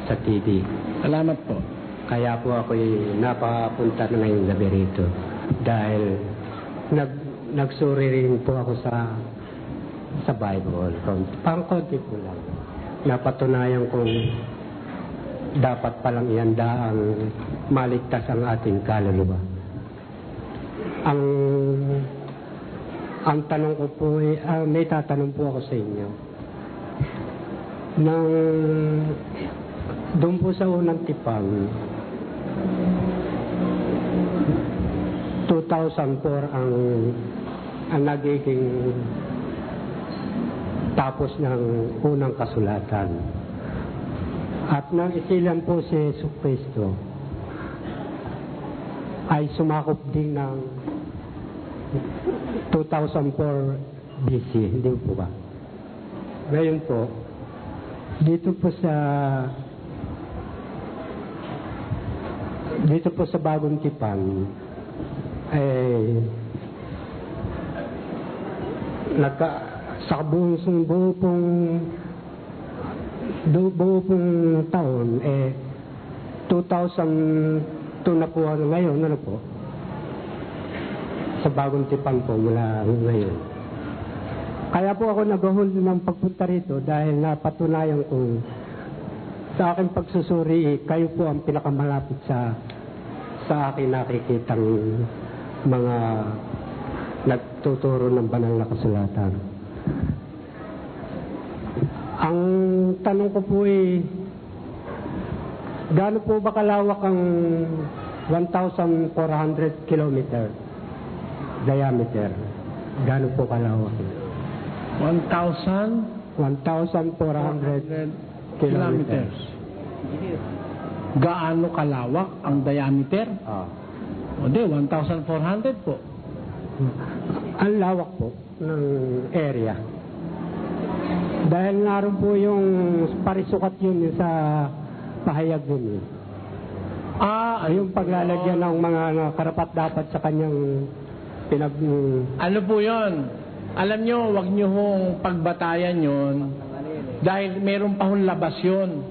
sa TV. Salamat po. Kaya po ako napapunta na ngayong gabi rito dahil nagsuri rin po ako sa Bible. Pangkonti po lang. Napatunayan kong dapat palang ihanda ang maligtas ang ating kaluluwa. Ang tanong ko po may tatanong po ako sa inyo. Doon po sa unang tipang, 2004 ang nagiging tapos ng unang kasulatan. At nang isilan po si Yesu Cristo, ay sumakop din ng 2004 BC, hindi po ba? Ngayon po, dito po sa bagong tipan, sa buo pong taon, 2002 na po ngayon, ano po? Sa Bagong Tipan po mula ngayon. Kaya po ako nag-hold ng pagpunta rito dahil napatunayan kong sa aking pagsusuri, kayo po ang pinakamalapit sa akin nakikitang mga nagtuturo ng banal na kasulatan. Ang tanong ko po gaano po ba kalawak ang 1,400 kilometer diameter? Gaano po kalawak? 1,400 kilometers. Gaano kalawak ang diameter? O di, 1,400 po. Ang lawak po ng area. Dahil naroon po yung parisukat yun sa pahayag yun. Yung paglalagyan ng mga karapat-dapat sa kanyang Ano po yun? Alam nyo, wag nyo hong pagbatayan yun dahil meron pa hong labas yun.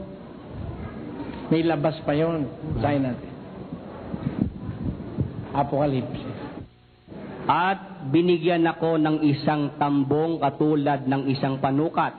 May labas pa yun. Basahin natin. Apocalypse. At binigyan ako ng isang tambong katulad ng isang panukat.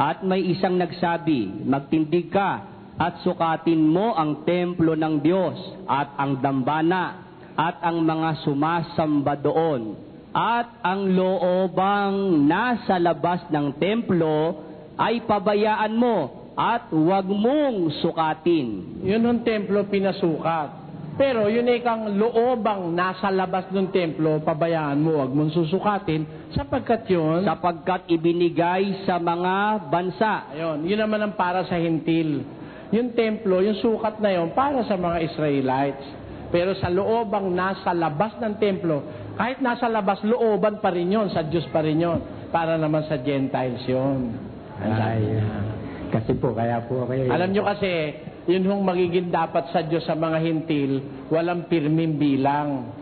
At may isang nagsabi, magtindig ka at sukatin mo ang templo ng Diyos at ang dambana at ang mga sumasamba doon. At ang loobang nasa labas ng templo ay pabayaan mo at huwag mong sukatin. Yun ang templo pinasukat. Pero yun ay kang loobang nasa labas ng templo, pabayaan mo, huwag mong susukatin, sapagkat ibinigay sa mga bansa. Ayun, yun naman ang para sa hintil. Yung templo, yung sukat na yun, para sa mga Israelites. Pero sa loobang nasa labas ng templo, kahit nasa labas, looban pa rin yun, sa Diyos pa rin yun, para naman sa Gentiles yun. Kasi po, kaya po kayo... Alam nyo kasi, yun hong magiging dapat sa Diyos sa mga hintil, walang pirming bilang.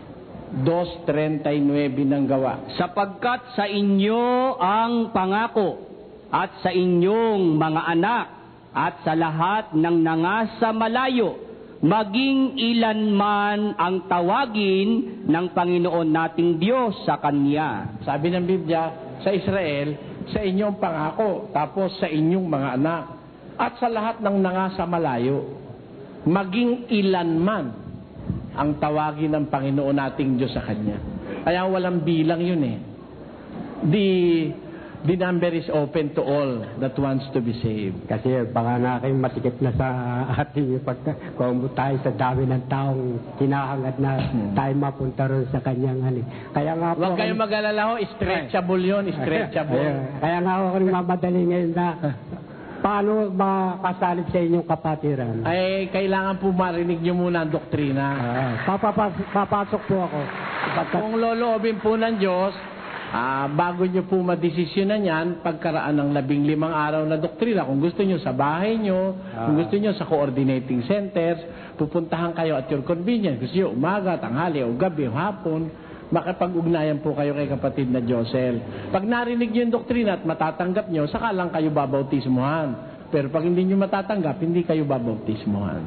2:39 ng gawa. Sapagkat sa inyo ang pangako, at sa inyong mga anak, at sa lahat ng nangasa malayo, maging ilan man ang tawagin ng Panginoon nating Diyos sa Kanya. Sabi ng Biblia, sa Israel, sa inyong pangako, tapos sa inyong mga anak, at sa lahat ng nangasa malayo, maging ilan man ang tawagin ng Panginoon nating Diyos sa Kanya. Kaya walang bilang yun eh. The number is open to all that wants to be saved. Kasi baka na kayong matikip na sa ating kung tayo sa dami ng taong kinahangad na tayo mapunta ron sa kanyang Kaya nga po... Huwag kayong mag-alala ho, stretchable yun, stretchable. Kaya nga ako rin mamadali ngayon na paano makasalib sa inyong kapatiran. Ay, kailangan po marinig nyo muna ang doktrina. Papasok po ako. Kung loloobin po ng Diyos, bago nyo po madesisyonan yan, pagkaraan ng 15 araw na doktrina, kung gusto nyo sa bahay nyo, kung gusto nyo sa coordinating centers, pupuntahan kayo at your convenience. Gusto nyo umaga, tanghali, o gabi, o hapon, makipag-ugnayan po kayo kay kapatid na Josel. Pag narinig nyo yung doktrina at matatanggap nyo, saka lang kayo babautismuhan. Pero pag hindi nyo matatanggap, hindi kayo babautismuhan.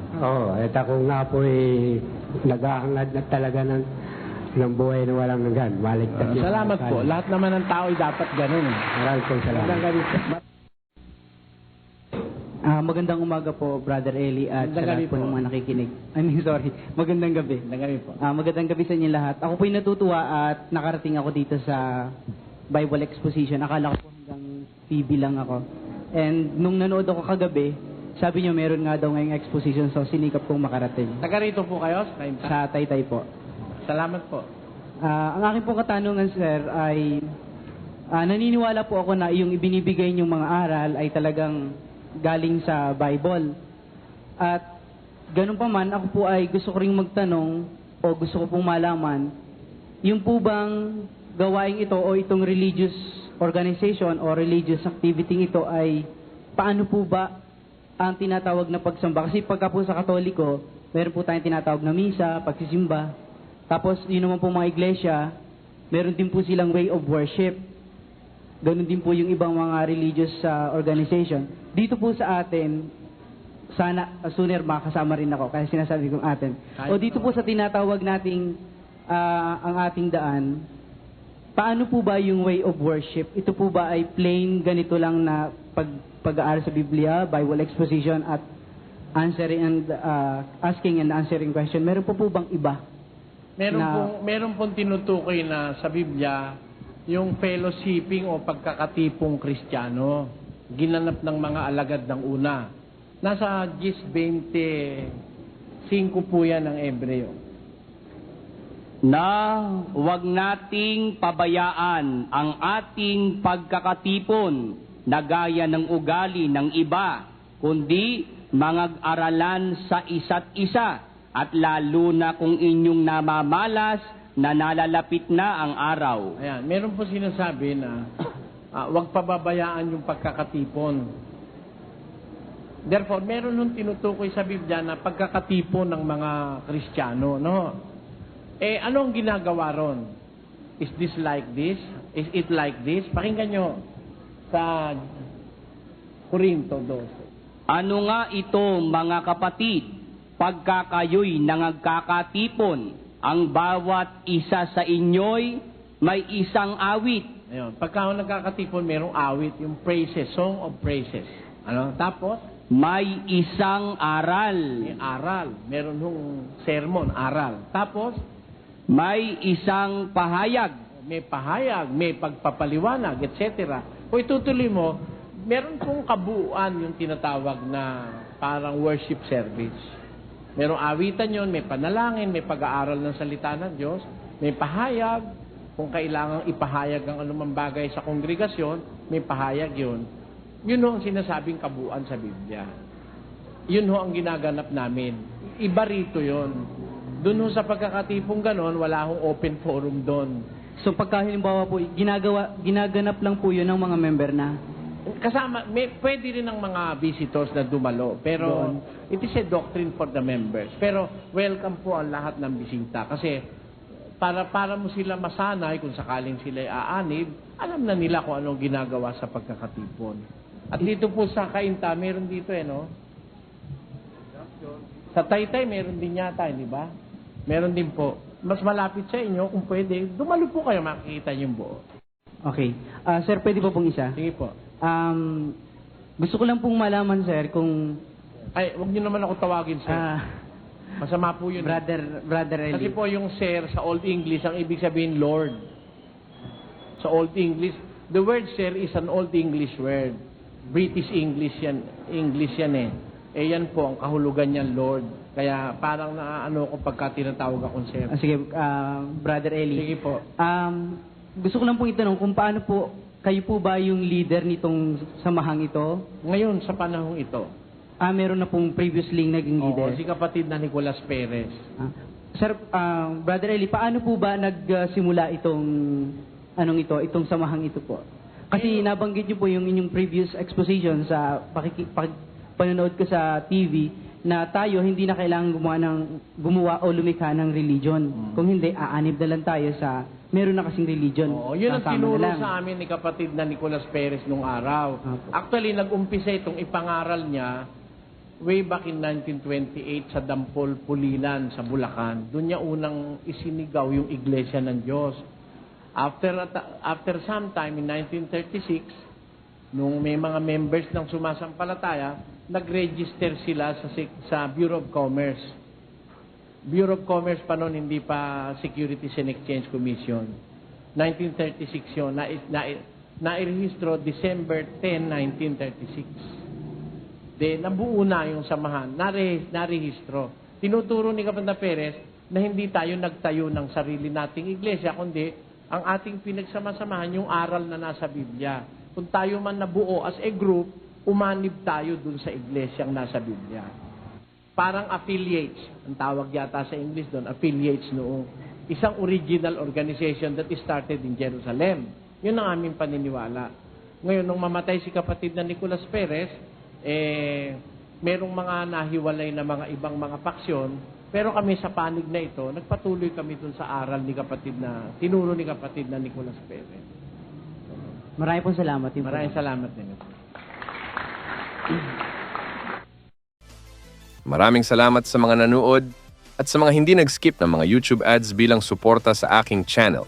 Ito kung nga po naghahangad na talaga ng buhay na walang hanggan. Salamat po. Lahat naman ng tao ay dapat ganun. Maraming po salamat. Magandang umaga po, Brother Eli, at sa lahat po ng mga nakikinig. Magandang gabi. Magandang gabi sa inyo lahat. Ako po natutuwa at nakarating ako dito sa Bible Exposition. Akala ko po hanggang PB lang ako. And nung nanood ako kagabi, sabi niyo meron nga daw ngayong exposition, so sinikap kong makarating. Taga rito po kayo? Sa Taytay po. Salamat po. Ang aking pong katanungan, sir, ay naniniwala po ako na yung ibinibigay niyong mga aral ay talagang galing sa Bible. At ganun pa man, ako po ay gusto ko ring magtanong o gusto ko pong malaman, yung po bang gawaing ito o itong religious organization o religious activity ito ay paano po ba ang tinatawag na pagsamba? Kasi pagka po sa Katoliko, meron po tayong tinatawag na misa, pagsisimba. Tapos, yun naman po mga iglesia, meron din po silang way of worship. Ganun din po yung ibang mga religious organization. Dito po sa atin, sana sooner makasama rin ako kasi sinasabi kong atin. O dito po sa tinatawag nating ang ating daan, paano po ba yung way of worship? Ito po ba ay plain ganito lang na pag-aaral sa Biblia, Bible exposition at answering and asking and answering question? Meron po bang iba? Meron pong tinutukoy na sa Biblia yung fellowshipping o pagkakatipong Kristiyano, ginanap ng mga alagad ng una. Nasa 10:25 po yan ng Hebreo. Na huwag nating pabayaan ang ating pagkakatipon na gaya ng ugali ng iba, kundi mag-aralan sa isa't isa, at lalo na kung inyong namamalas na nalalapit na ang araw. Ayan, meron po sinasabi na huwag pababayaan yung pagkakatipon. Therefore, meron nung tinutukoy sa Biblia na pagkakatipon ng mga Kristiyano, no? Ano ang ginagawa ron? Is this like this? Is it like this? Pakinggan nyo sa Korinto 12. Ano nga ito, mga kapatid? Pagka kayo'y nangagkakatipon, ang bawat isa sa inyo'y may isang awit. Ayun, pagka nagkakatipon, merong awit, yung praises, song of praises. Ano? Tapos? May isang aral. May aral. Meron yung sermon, aral. Tapos? May isang pahayag. May pahayag, may pagpapaliwanag, etc. Kung itutuloy mo, meron pong kabuuan yung tinatawag na parang worship service. Merong awitan yon, may panalangin, may pag-aaral ng salita ng Diyos, may pahayag, kung kailangang ipahayag ang anumang bagay sa kongregasyon, may pahayag yon. Yun ho ang sinasabing kabuuan sa Biblia. Yun ho ang ginaganap namin. Iba rito yun. Doon ho sa pagkakatipong ganon, wala hong open forum doon. So pagka halimbawa po, ginaganap lang po yun ng mga member na? Kasama, pwede rin ng mga visitors na dumalo. Pero it is a doctrine for the members. Pero welcome po ang lahat ng bisita. Kasi para mo sila masanay kung sakaling sila aanib, alam na nila kung anong ginagawa sa pagkakatipon. At dito po sa Kainta, meron dito no? Sa Taytay, meron din yata, di ba? Meron din po. Mas malapit sa inyo, kung pwede, dumalo po kayo, makikita yung buo. Okay. Sir, pwede po pong isa? Sige po. Gusto ko lang pong malaman, sir, kung... Ay, huwag niyo naman ako tawagin, sir. Masama po yun. Brother Eli. Kasi po yung sir sa Old English, ang ibig sabihin Lord. Sa Old English, the word sir is an Old English word. British English yan eh. Yan po, ang kahulugan niyan, Lord. Kaya parang naano ko pagka tinatawag akong sir. Sige, Brother Eli. Sige po. Gusto ko lang pong itanong kung paano po, kayo po ba yung leader nitong samahang ito? Ngayon, sa panahong ito. Meron na pong previously naging leader? Oo, si kapatid na Nicolas Perez. Sir, Brother Eli, paano po ba nagsimula itong samahang ito po? Kasi nabanggit niyo po yung inyong previous exposition sa panonood ko sa TV na tayo hindi na kailangan gumawa o lumikha ng religion. Kung hindi, aanib na lang tayo sa meron na kasing religion. Oo, yun ang tinuro sa amin ni kapatid na Nicolas Perez nung araw. Actually, nag-umpisa itong ipangaral niya way back in 1928 sa Dampol, Pulilan, sa Bulacan. Doon niya unang isinigaw yung Iglesia ng Diyos. After some time, in 1936, nung may mga members ng sumasampalataya, nag-register sila sa Bureau of Commerce. Bureau of Commerce pa noon, hindi pa Securities and Exchange Commission. 1936 yun. Nairehistro December 10, 1936. Nabuo na yung samahan. Narehistro. Tinuturo ni Kapatid Perez na hindi tayo nagtayo ng sarili nating iglesia, kundi ang ating pinagsama-samahan yung aral na nasa Biblia. Kung tayo man nabuo as a group, umanib tayo dun sa iglesyang nasa Biblia. Parang affiliates, ang tawag yata sa English doon, affiliates noong isang original organization that started in Jerusalem. Yun ang aming paniniwala. Ngayon, nung mamatay si kapatid na Nicolas Perez, merong mga nahiwalay na mga ibang mga paksyon, pero kami sa panig na ito, nagpatuloy kami dun sa aral ni kapatid na, tinuro ni kapatid na Nicolas Perez. Maraming pong salamat. Maraming salamat din. Maraming salamat sa mga nanood at sa mga hindi nag-skip ng mga YouTube ads bilang suporta sa aking channel.